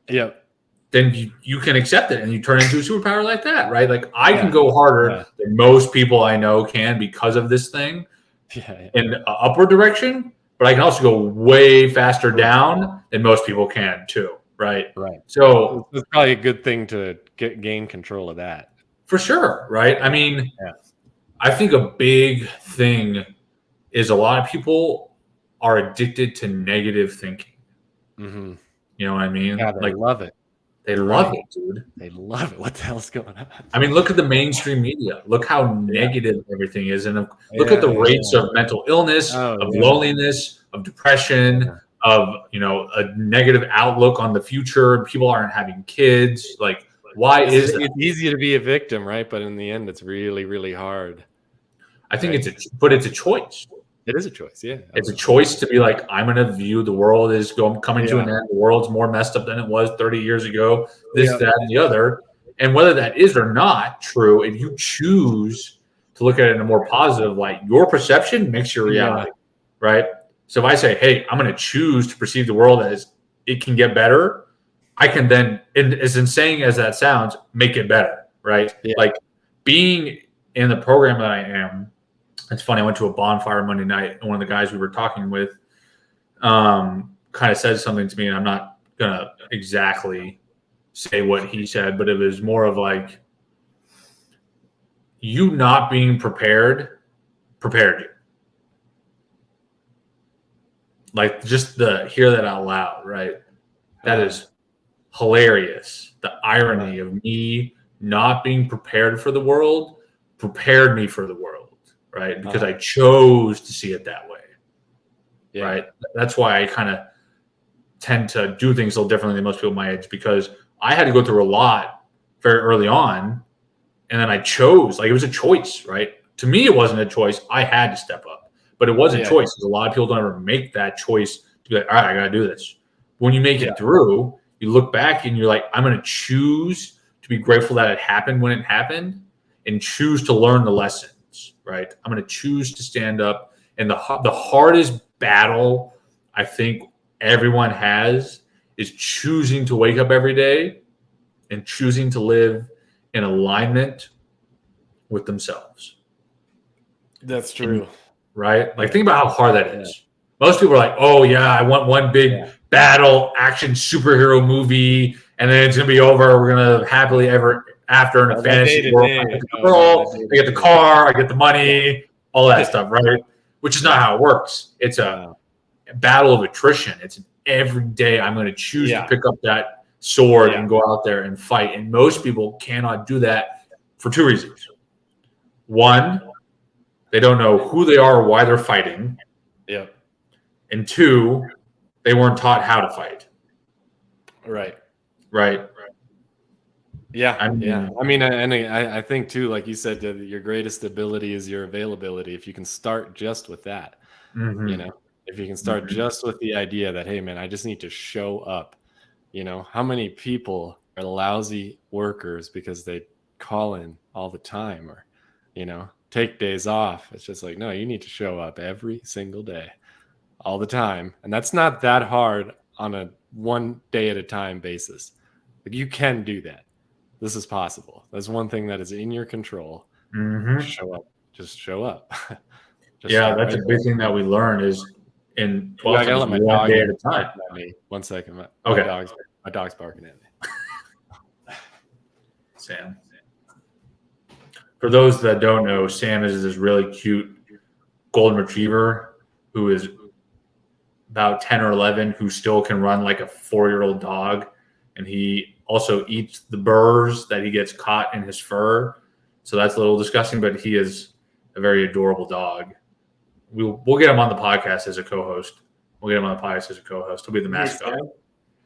Yep. Then you can accept it and you turn into a superpower like that, right? Like I can go harder than most people I know can because of this thing in an upward direction, but I can also go way faster down than most people can too, right? Right. So it's probably a good thing to gain control of that. For sure, right? I mean, I think a big thing is a lot of people are addicted to negative thinking. Mm-hmm. You know what I mean? Yeah, they love it. They love it, dude. They love it. What the hell's going on? I mean, look at the mainstream media. Look how negative everything is. And look at the rates of mental illness, of loneliness, of depression, of, a negative outlook on the future. People aren't having kids. Like, why is that? It's easy to be a victim, right? But in the end, it's really, really hard. I think it's a choice. It is a choice, yeah. It's a choice to be like, I'm going to view the world as coming to an end. The world's more messed up than it was 30 years ago, this, that, and the other. And whether that is or not true, if you choose to look at it in a more positive light, your perception makes your reality, right? So if I say, hey, I'm going to choose to perceive the world as it can get better, I can then, as insane as that sounds, make it better, right? Yeah. Like being in the program that I am, it's funny. I went to a bonfire Monday night, and one of the guys we were talking with kind of said something to me, and I'm not going to exactly say what he said, but it was more of like, you not being prepared you. Like, just hear that out loud, right? That is hilarious. The irony of me not being prepared for the world prepared me for the world. Right, because I chose to see it that way. Right, that's why I kind of tend to do things a little differently than most people my age, because I had to go through a lot very early on, and then I chose. Like, it was a choice, right? To me, it wasn't a choice. I had to step up, but it was a choice. Because a lot of people don't ever make that choice to be like, all right, I got to do this. When you make it through, you look back and you're like, I'm going to choose to be grateful that it happened when it happened, and choose to learn the lesson. Right, I'm going to choose to stand up. And the hardest battle I think everyone has is choosing to wake up every day and choosing to live in alignment with themselves. That's true. Right? Like, think about how hard that is. Most people are like, oh yeah, I want one big battle action superhero movie, and then it's going to be over. We're going to happily ever after in a fantasy world. I get the girl, I get the car, I get the money, all that stuff, right? Which is not how it works. It's a battle of attrition. It's every day I'm going to choose to pick up that sword and go out there and fight. And most people cannot do that for two reasons. One, they don't know who they are or why they're fighting. Yeah. And two, they weren't taught how to fight. Right. Yeah. I mean, and I think too, like you said, your greatest ability is your availability. If you can start just with that, if you can start just with the idea that, hey man, I just need to show up. How many people are lousy workers because they call in all the time or, take days off? It's just like, no, you need to show up every single day, all the time. And that's not that hard on a 1 day at a time basis. Like, you can do that. This is possible. That's one thing that is in your control. Show up. Just show up. That's a big thing that we learn is in 12 I gotta let my one dog day at a time. at me. 1 second. My dog's barking at me. Sam. For those that don't know, Sam is this really cute golden retriever who is about 10 or 11, who still can run like a 4-year-old dog. And he also eats the burrs that he gets caught in his fur. So that's a little disgusting, but he is a very adorable dog. We'll get him on the podcast as a co-host. He'll be the mascot.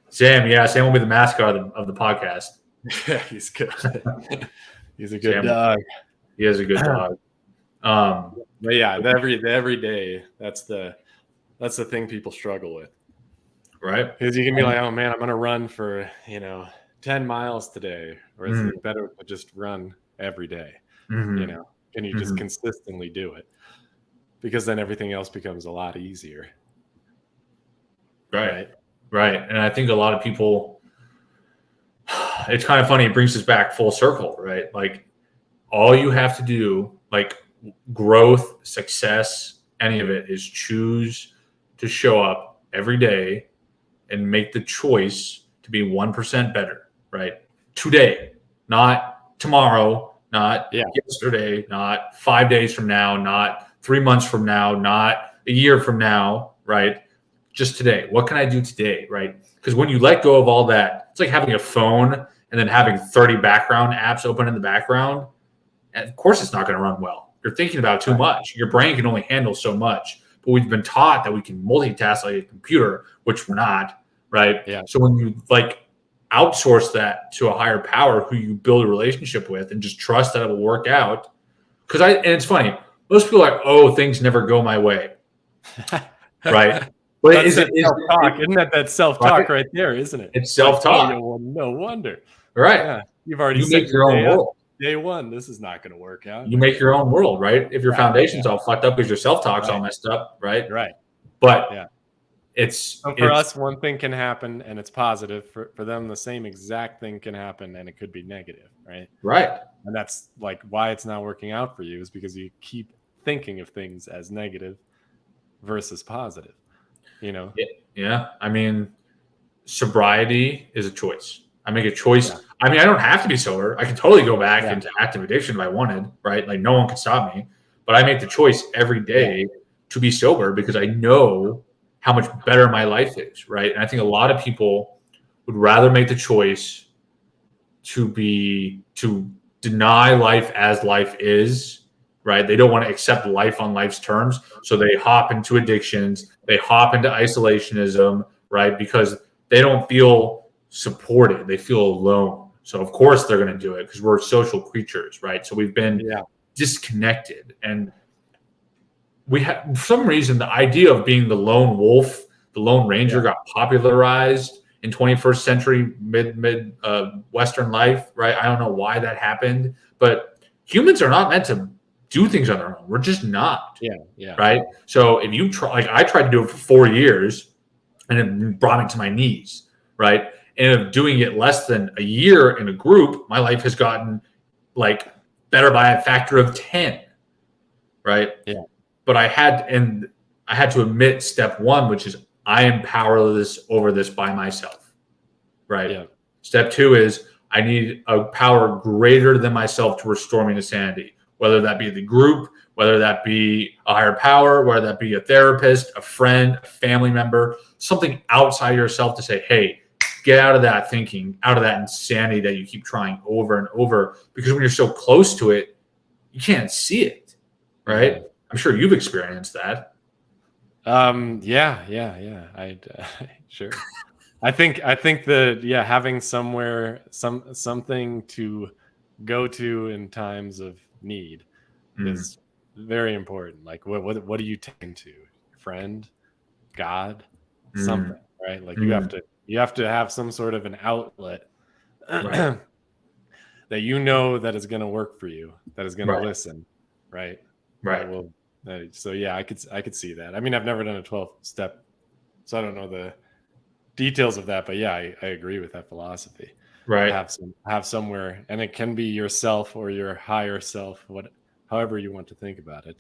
Sam will be the mascot of the podcast. Yeah, he's good. He's a good dog. He is a good dog. But yeah, every day, that's the thing people struggle with. Right. Because you can be like, oh man, I'm going to run for, 10 miles today. Or is it better to just run every day? Can you just consistently do it? Because then everything else becomes a lot easier. Right. And I think a lot of people, it's kind of funny. It brings us back full circle, right? Like, all you have to do, like growth, success, any of it, is choose to show up every day and make the choice to be 1% better, right? Today, not tomorrow, not yesterday, not 5 days from now, not 3 months from now, not a year from now, right? Just today. What can I do today, right? Because when you let go of all that, it's like having a phone and then having 30 background apps open in the background. And of course, it's not going to run well. You're thinking about too much. Your brain can only handle so much. But we've been taught that we can multitask like a computer, which we're not, right? Yeah. So when you like outsource that to a higher power who you build a relationship with and just trust that it will work out. And it's funny, most people are like, oh, things never go my way. Right. But self-talk. Isn't that self-talk right there, isn't it? It's self-talk. Like, oh, well, no wonder. Right. Yeah. You've already make your own world. Day one, this is not going to work out. You make your own world, right? If your foundation's all fucked up because your self-talk's all messed up, right? Right. But for us, one thing can happen and it's positive. For them, the same exact thing can happen and it could be negative, right? Right. And that's like why it's not working out for you is because you keep thinking of things as negative versus positive, you know? Yeah. I mean, sobriety is a choice. I make a choice. Yeah. I mean, I don't have to be sober. I can totally go back into active addiction if I wanted, right? Like no one can stop me. But I make the choice every day to be sober because I know how much better my life is, right? And I think a lot of people would rather make the choice to deny life as life is, right? They don't want to accept life on life's terms. So they hop into addictions, they hop into isolationism, right? Because they don't feel supported, they feel alone. So of course they're going to do it because we're social creatures, right? So we've been disconnected, and we have, for some reason, the idea of being the lone wolf, the lone ranger got popularized in 21st century mid Western life, right? I don't know why that happened, but humans are not meant to do things on their own. We're just not. Yeah. Right. So if you try, like I tried to do it for 4 years and it brought me to my knees, right? And of doing it less than a year in a group, my life has gotten like better by a factor of 10. Right. Yeah. But I had to admit step one, which is I am powerless over this by myself. Right. Yeah. Step two is I need a power greater than myself to restore me to sanity, whether that be the group, whether that be a higher power, whether that be a therapist, a friend, a family member, something outside yourself to say, hey, get out of that thinking, out of that insanity that you keep trying over and over. Because when you're so close to it, you can't see it, right? Mm-hmm. I'm sure you've experienced that. Yeah. Sure. I think that having somewhere, something to go to in times of need is very important. Like what do you tend to? Your friend, God, something, right? Like you have to have some sort of an outlet that you know that is going to work for you, that is going to listen, right? Right. So I could see that. I mean, I've never done a 12-step, so I don't know the details of that, but I agree with that philosophy. Right. Have somewhere, and it can be yourself or your higher self, however you want to think about it.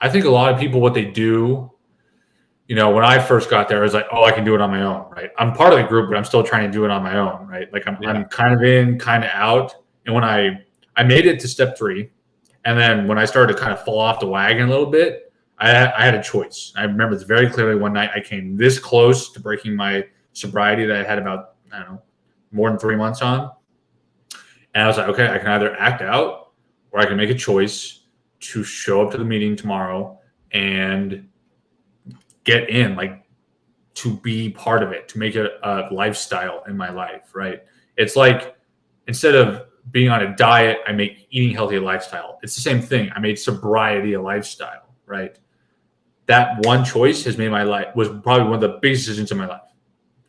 I think a lot of people, what they do, when I first got there, I was like, oh, I can do it on my own, right? I'm part of the group, but I'm still trying to do it on my own, right? Like I'm kind of in, kind of out. And when I made it to step 3, and then when I started to kind of fall off the wagon a little bit, I had a choice. I remember this very clearly. One night I came this close to breaking my sobriety that I had about, I don't know, more than 3 months on. And I was like, okay, I can either act out or I can make a choice to show up to the meeting tomorrow and get in, like to be part of it, to make it a lifestyle in my life, right? It's like instead of being on a diet, I make eating healthy a lifestyle. It's the same thing. I made sobriety a lifestyle, right? That one choice has made my life, was probably one of the biggest decisions in my life,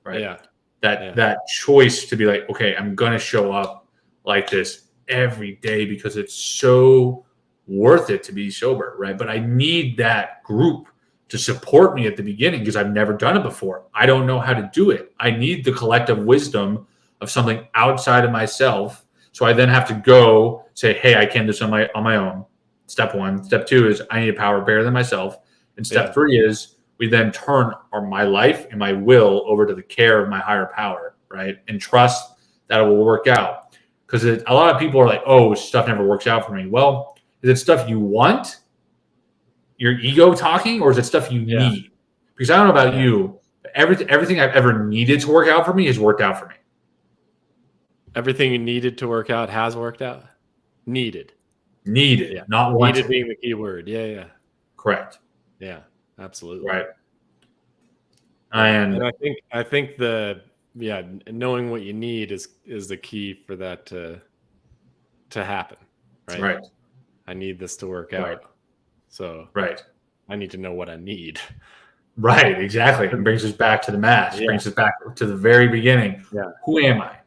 right? Yeah. That choice to be like, okay, I'm going to show up like this every day because it's so worth it to be sober, right? But I need that group to support me at the beginning because I've never done it before. I don't know how to do it. I need the collective wisdom of something outside of myself. So I then have to go say, hey, I can do this on my own. Step 1. Step 2 is I need a power bigger than myself. And step 3 is we then turn my life and my will over to the care of my higher power, right? And trust that it will work out. Because a lot of people are like, oh, stuff never works out for me. Well, is it stuff you want your ego talking, or is it stuff you need? Because I don't know about you, but everything I've ever needed to work out for me has worked out for me. Everything you needed to work out has worked out. Needed, not wanted. Needed being the key word. Yeah. Correct. Yeah, absolutely. Right. And I think knowing what you need is the key for that to happen. Right. Right. I need this to work out. So I need to know what I need. Right, exactly. It brings us back to the math. It brings us back to the very beginning. Yeah. Who am I?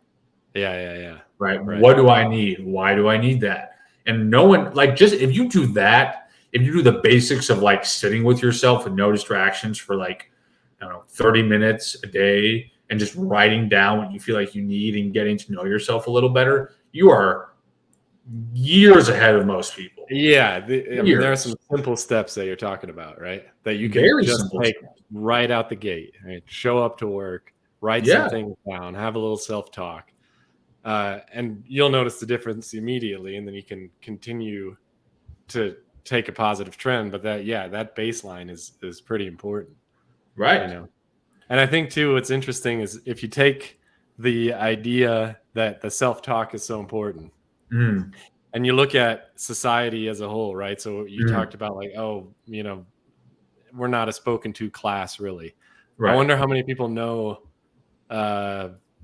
Yeah. Right. What do I need? Why do I need that? And no one, like, just if you do that, if you do the basics of like sitting with yourself with no distractions for like, I don't know, 30 minutes a day and just writing down what you feel like you need and getting to know yourself a little better, you are years ahead of most people. Yeah. I mean, there are some simple steps that you're talking about, right? That you can just take right out the gate, right? Show up to work, write some things down, have a little self-talk. And you'll notice the difference immediately, and then you can continue to take a positive trend. But that baseline is pretty important, right? You know, and I think too, what's interesting is if you take the idea that the self-talk is so important, and you look at society as a whole, right? So you talked about like, we're not a spoken to class, really. Right. I wonder how many people know.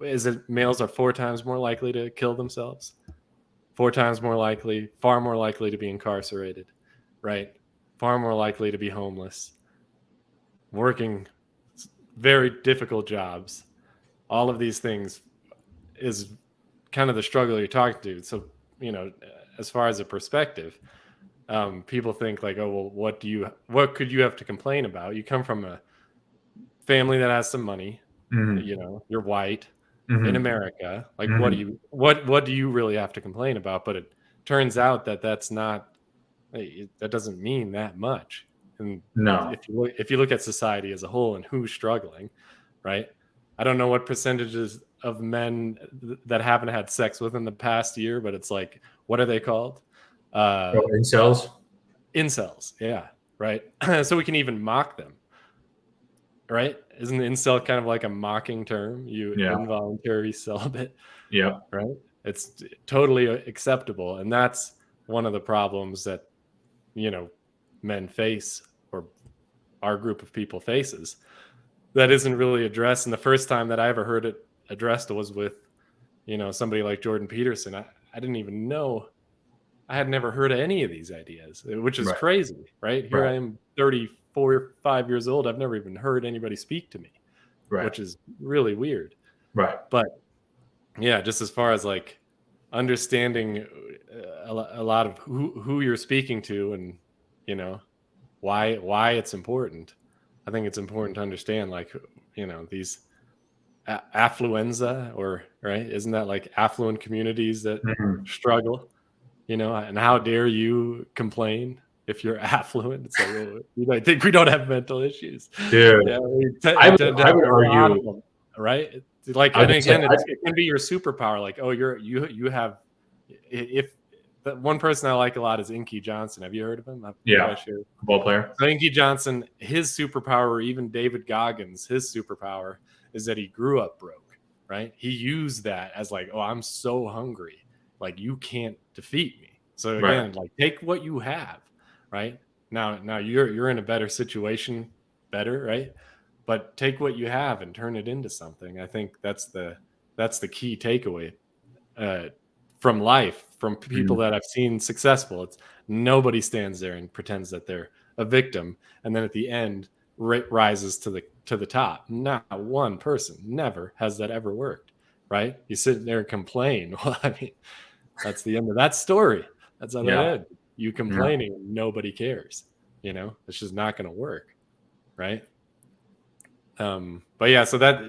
Is it males are 4 times more likely to kill themselves? 4 times more likely, far more likely to be incarcerated, right? Far more likely to be homeless, working very difficult jobs. All of these things is kind of the struggle you're talking to. So, as far as a perspective, people think like, oh, well, what could you have to complain about? You come from a family that has some money, you're white. In America, like what do you really have to complain about? But it turns out that that doesn't mean that much. And if you look at society as a whole and who's struggling, right? I don't know what percentages of men that haven't had sex within the past year, but it's like, what are they called? Incels. Yeah, right. So we can even mock them. Right? Isn't incel kind of like a mocking term? Involuntary celibate. Yeah. Right? It's totally acceptable. And that's one of the problems that, men face, or our group of people faces, that isn't really addressed. And the first time that I ever heard it addressed was with, somebody like Jordan Peterson. I didn't even know. I had never heard of any of these ideas, which is crazy, right? Here I am, 34 or 5 years old. I've never even heard anybody speak to me, which is really weird. Right. But yeah, just as far as like understanding a lot of who you're speaking to, and why it's important. I think it's important to understand, like, these affluenza, or isn't that like affluent communities that struggle? And how dare you complain if you're affluent? It's like, well, you might think we don't have mental issues, dude. I would argue, right? Like, and again, it can be your superpower. Like, oh, you have. If the one person I like a lot is Inky Johnson. Have you heard of him? Ball player. So Inky Johnson, his superpower, or even David Goggins, his superpower is that he grew up broke. Right? He used that as like, oh, I'm so hungry. Like, you can't defeat me. So again, like, take what you have, right? Now you're in a better situation, right? But take what you have and turn it into something. I think that's the key takeaway from life, from people that I've seen successful. It's nobody stands there and pretends that they're a victim, and then at the end rises to the top. Not one person, never has that ever worked, right? You sit there and complain. Well, I mean, that's the end of that story. That's how that ends. You complaining, nobody cares. It's just not going to work, right? But yeah, so that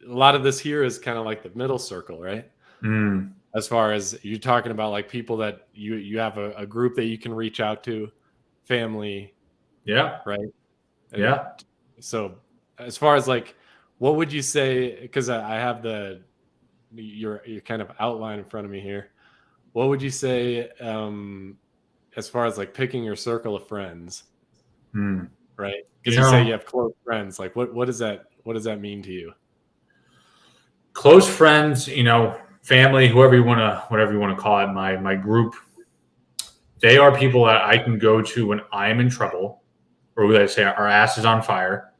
a lot of this here is kind of like the middle circle, right? As far as you're talking about, like, people that you have a group that you can reach out to, family, right? And so as far as like, what would you say? Because I have your kind of outline in front of me here. What would you say as far as like picking your circle of friends, right? You Because you say know, you have close friends. Like, what does that mean to you? close friends, family, whatever you want to call it, my group, they are people that I can go to when I am in trouble, or we like to say our ass is on fire,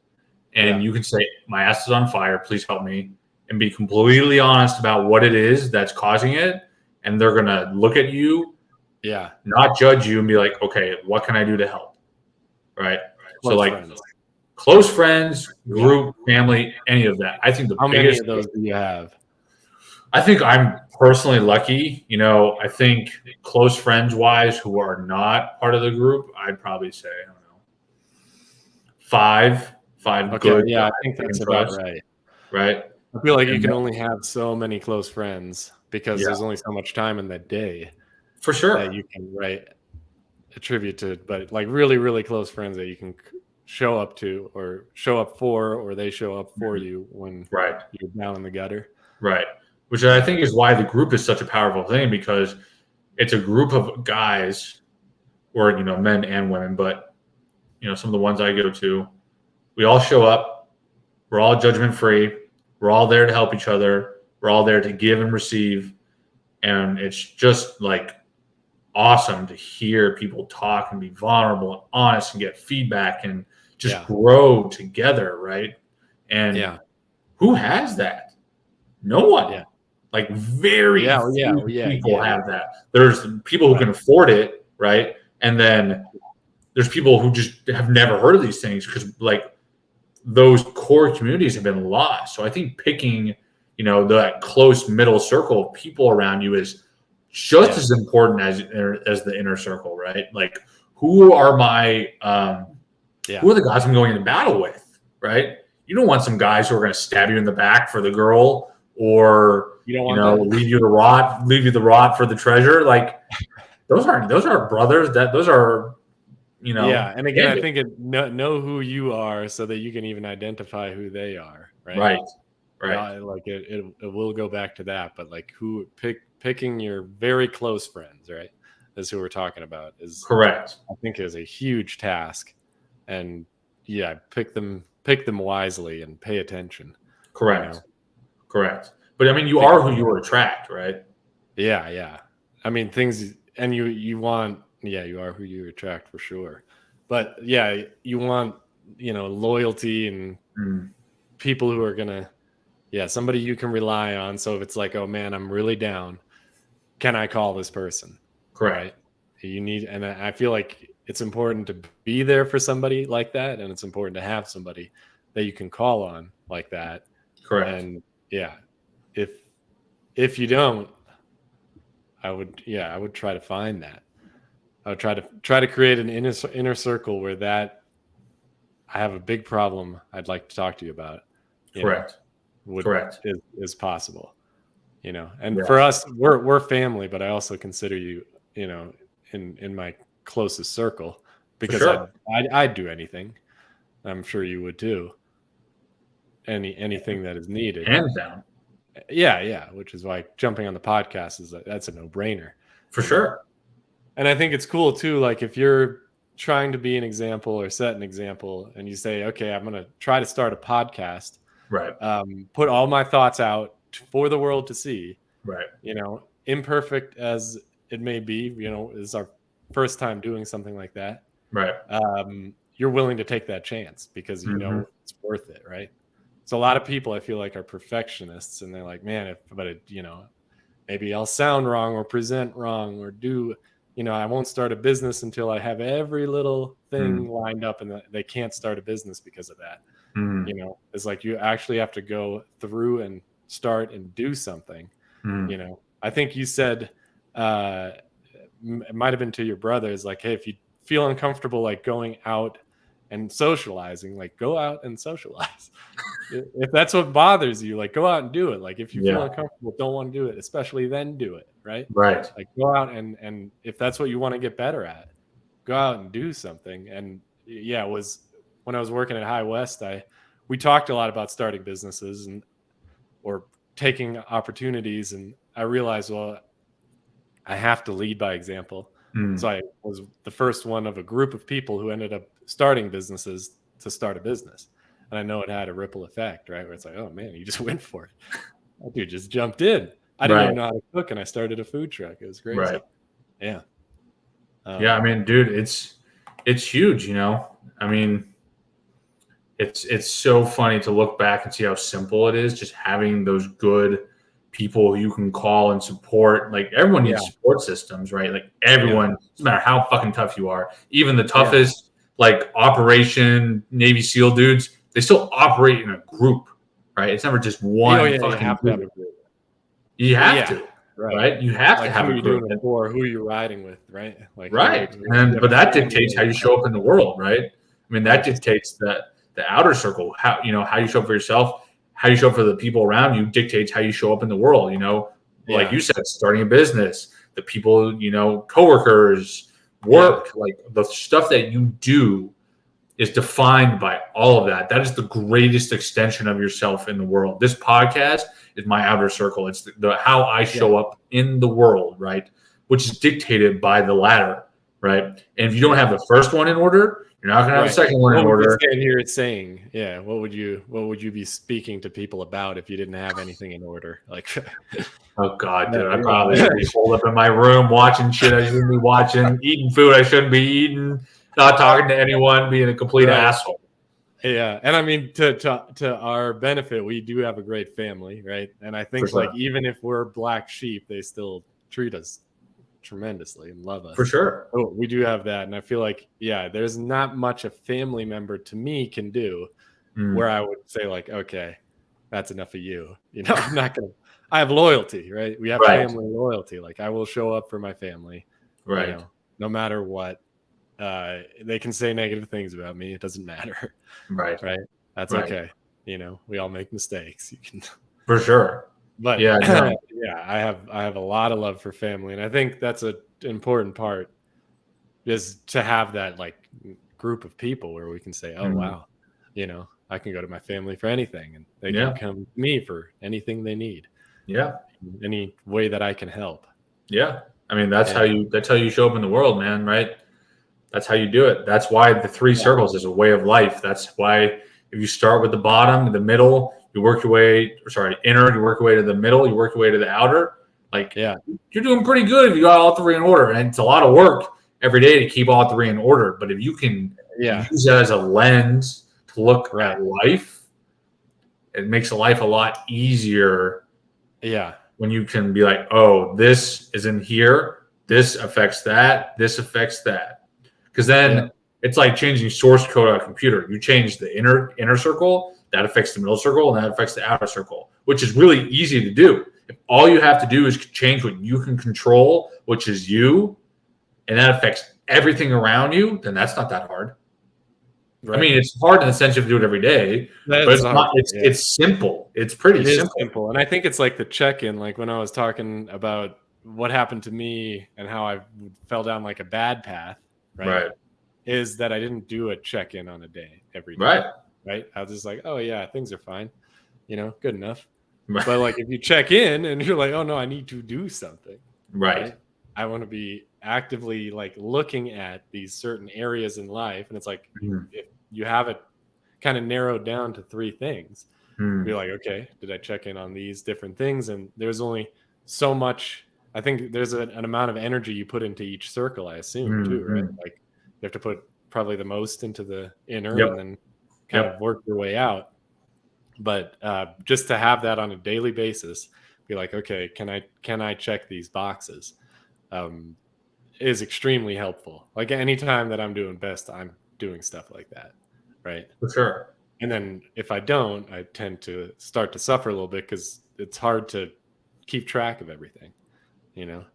and Yeah. you can say my ass is on fire, please help me, and be completely honest about what it is that's causing it, and they're gonna look at you, Yeah. not judge you, and be like, okay, what can I do to help, right? So Close like friends. close friends, Yeah. group, family, any of that. I think the How many biggest. of those do you have? I think I'm personally lucky. I think close friends wise who are not part of the group, I'd probably say, I don't know, five Okay. good Yeah, I guys think I can that's about trust, right. right? I feel like you And can only have so many close friends because yeah, there's only so much time in the day for that sure. you can attribute to, but like really, really close friends that you can show up to or show up for, or they show up for Mhm. you when Right, you're down in the gutter. right. Which I Yeah. think is why the group is such a powerful thing, because it's a group of guys, or men and women, but some of the ones I go to, we all show up. We're all judgment free. We're all there to help each other. We're all there to give and receive. And it's just like awesome to hear people talk and be vulnerable and honest and get feedback and just Yeah. grow together, right? And Yeah. who has that? No one. Yeah. Like very Yeah. Yeah. few Yeah. people Yeah. have that. There's people who Right. can afford it, right? And then there's people who just have never heard of these things because like those core communities have been lost. So I think picking, that close middle circle of people around you is just Yeah. as important as the inner circle, right? Like who are my Yeah. who are the guys I'm going into battle with, right? You don't want some guys who are going to stab you in the back for the girl, or You don't want that? leave you the rot for the treasure. Like those are brothers. Those are Yeah. And again, I bandits. think know who you are so that you can even identify who they are. Right. Right, right, Like it will go back to that, but like picking your very close friends, right? Is who we're talking about, is correct, I think is a huge task. And yeah, pick them wisely and pay attention, you correct. know. Correct. But I mean, you are Because who you attract, right? yeah, yeah. I mean things, and you want, yeah, you are who you attract for sure. But yeah, you want, loyalty and Mm, people who are gonna, yeah, somebody you can rely on. So if it's like, oh man, I'm really down, can I call this person? correct. Right. You need, and I feel like it's important to be there for somebody like that. And it's important to have somebody that you can call on like that. Correct. And yeah, if, if you don't, I would try to find that. I would try to create an inner circle where that I have a big problem I'd like to talk to you about, you know, Correct. would Correct. is possible. And Yeah, for us, we're family, but I also consider you, in my closest circle, for because sure. I'd do anything. I'm sure you would too. Anything that is needed. Hands down. Yeah, yeah, which is why jumping on the podcast that's a no-brainer, For you know. sure. And I think it's cool too, like if you're trying to be an example or set an example and you say, okay, I'm going to try to start a podcast, Right. put all my thoughts out for the world to see, Right. imperfect as it may be, is our first time doing something like that. Right. You're willing to take that chance because Hmm. it's worth it, right? So a lot of people I feel like are perfectionists, and they're like, man, maybe I'll sound wrong or present wrong or do, I won't start a business until I have every little thing lined up, and they can't start a business because of that. Mm. It's like you actually have to go through and start and do something. Mm. I think you said, it might have been to your brothers, like, hey, if you feel uncomfortable like going out and socializing, like go out and socialize. If that's what bothers you, like go out and do it. Like if you feel Yeah. uncomfortable, don't want to do it, especially then do it, right? Right. Like go out and if that's what you want to get better at, go out and do something. And yeah, it was when I was working at High West, we talked a lot about starting businesses or taking opportunities, and I realized, well, I have to lead by example. So I was the first one of a group of people who ended up starting businesses to start a business. And I know it had a ripple effect, right? Where it's like, oh man, you just went for it. That dude just jumped in. I didn't even know how to cook, and I started a food truck. It was crazy. Right. Yeah. Yeah, I mean, dude, it's huge, you know. I mean, it's so funny to look back and see how simple it is, just having those good people you can call and support. Like everyone needs support systems, right? Like everyone, no matter how fucking tough you are, even the toughest like Operation Navy SEAL dudes, they still operate in a group, right? It's never just one fucking you have group. to have a group. You have to. Right. You have to have who a you group. Doing it for, who you're riding with, right? Like but that dictates how you show up in the world, right? I mean, that dictates the outer circle, how you show up for yourself, how you show up for the people around you dictates how you show up in the world, you know. Like you said, starting a business, the people, you know, coworkers, work, like the stuff that you do is defined by all of that. That is the greatest extension of yourself in the world. This podcast is my outer circle. It's the how I show up in the world, right? Which is dictated by the latter, right? And if you don't have the first one in order, you're not going to have the second one in order. What would you stand here saying? Yeah, what would you be speaking to people about if you didn't have anything in order? Like, oh God, dude, I'd probably be holed up in my room watching shit I shouldn't be watching, eating food I shouldn't be eating, not talking to anyone, being a complete asshole. Yeah, and I mean, to our benefit, we do have a great family, right? And I think like even if we're black sheep, they still treat us tremendously and love us. For sure. Oh, we do have that, and I feel like there's not much a family member to me can do where I would say like, okay, that's enough of you. You know, I'm not gonna. I have loyalty, right? We have family loyalty. Like I will show up for my family, right? You know, no matter what. They can say negative things about me. It doesn't matter. Right. That's okay. You know, we all make mistakes. You can for sure. But I have a lot of love for family, and I think that's an important part is to have that like group of people where we can say, oh wow, you know, I can go to my family for anything, and they can come to me for anything they need. Yeah. Any way that I can help. Yeah. I mean, that's how you show up in the world, man, right? That's how you do it. That's why the three circles is a way of life. That's why if you start with the bottom, the middle, you work your way, inner, you work your way to the middle, you work your way to the outer. Like, you're doing pretty good if you got all three in order. And it's a lot of work every day to keep all three in order. But if you can use that as a lens to look at life, it makes life a lot easier. Yeah. When you can be like, oh, this is in here. This affects that. This affects that. Because then it's like changing source code on a computer. You change the inner circle, that affects the middle circle, and that affects the outer circle, which is really easy to do. If all you have to do is change what you can control, which is you, and that affects everything around you, then that's not that hard. Right. I mean, it's hard in the sense you have to do it every day, but it's not. It's simple. It's pretty simple. And I think it's like the check-in. Like when I was talking about what happened to me and how I fell down like a bad path. Right. Is that I didn't do a check-in on a day every day. Right. I was just like, oh yeah, things are fine. You know, good enough. Right. But like if you check in and you're like, oh no, I need to do something. Right. I want to be actively like looking at these certain areas in life. And it's like if you have it kind of narrowed down to three things, be like, okay, did I check in on these different things? And there's only so much. I think there's an amount of energy you put into each circle, I assume, too, right? Like you have to put probably the most into the inner and then kind of work your way out. But just to have that on a daily basis, be like, okay, can I check these boxes? Is extremely helpful. Like anytime that I'm doing best, I'm doing stuff like that, right? For sure. And then if I don't, I tend to start to suffer a little bit because it's hard to keep track of everything. You know?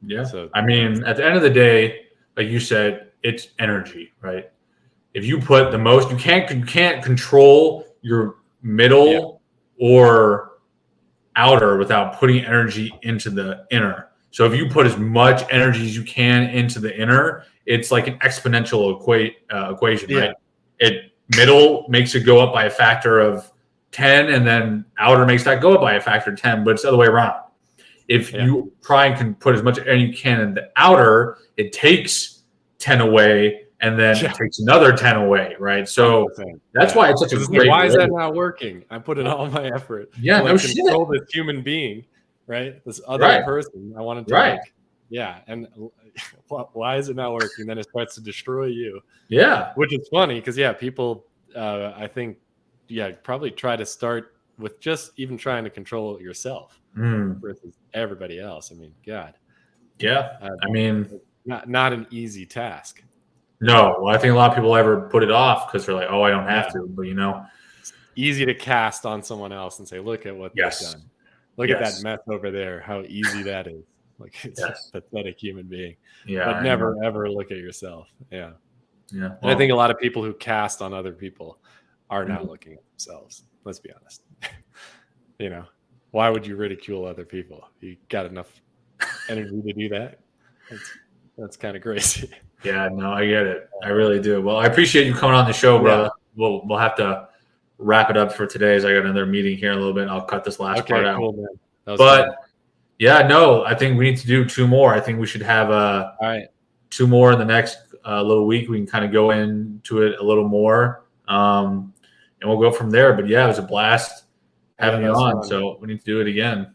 Yeah. So I mean, at the end of the day, like you said, it's energy, right? If you put the most, you can't control your middle or outer without putting energy into the inner. So if you put as much energy as you can into the inner, it's like an exponential equation, right? It middle makes it go up by a factor of 10, and then outer makes that go up by a factor of 10, but it's the other way around. if you try and can put as much air you can in the outer, it takes 10 away, and then it takes another 10 away, right? So that's why it's such a great. Why is that not working? I put in all my effort to control this human being, right? This other person. I wanted to and why is it not working? Then it starts to destroy you. Yeah, which is funny because people, I think, probably try to start with just even trying to control yourself versus everybody else. I mean, God. Yeah, I mean, not an easy task. No, well, I think a lot of people ever put it off because they're like, "Oh, I don't have to." But it's easy to cast on someone else and say, "Look at what they've done. Look at that mess over there. How easy that is." Like it's a pathetic human being. Yeah, but never ever look at yourself. Yeah. Well, and I think a lot of people who cast on other people are not looking at themselves. Let's be honest. Why would you ridicule other people? You got enough energy to do that? That's kind of crazy. Yeah, no, I get it. I really do. Well, I appreciate you coming on the show, brother. We'll have to wrap it up for today as I got another meeting here in a little bit. I'll cut this last part out. Cool, man. But I think we need to do 2 more. I think we should have 2 more in the next little week. We can kind of go into it a little more, and we'll go from there. But it was a blast having you on. So we need to do it again.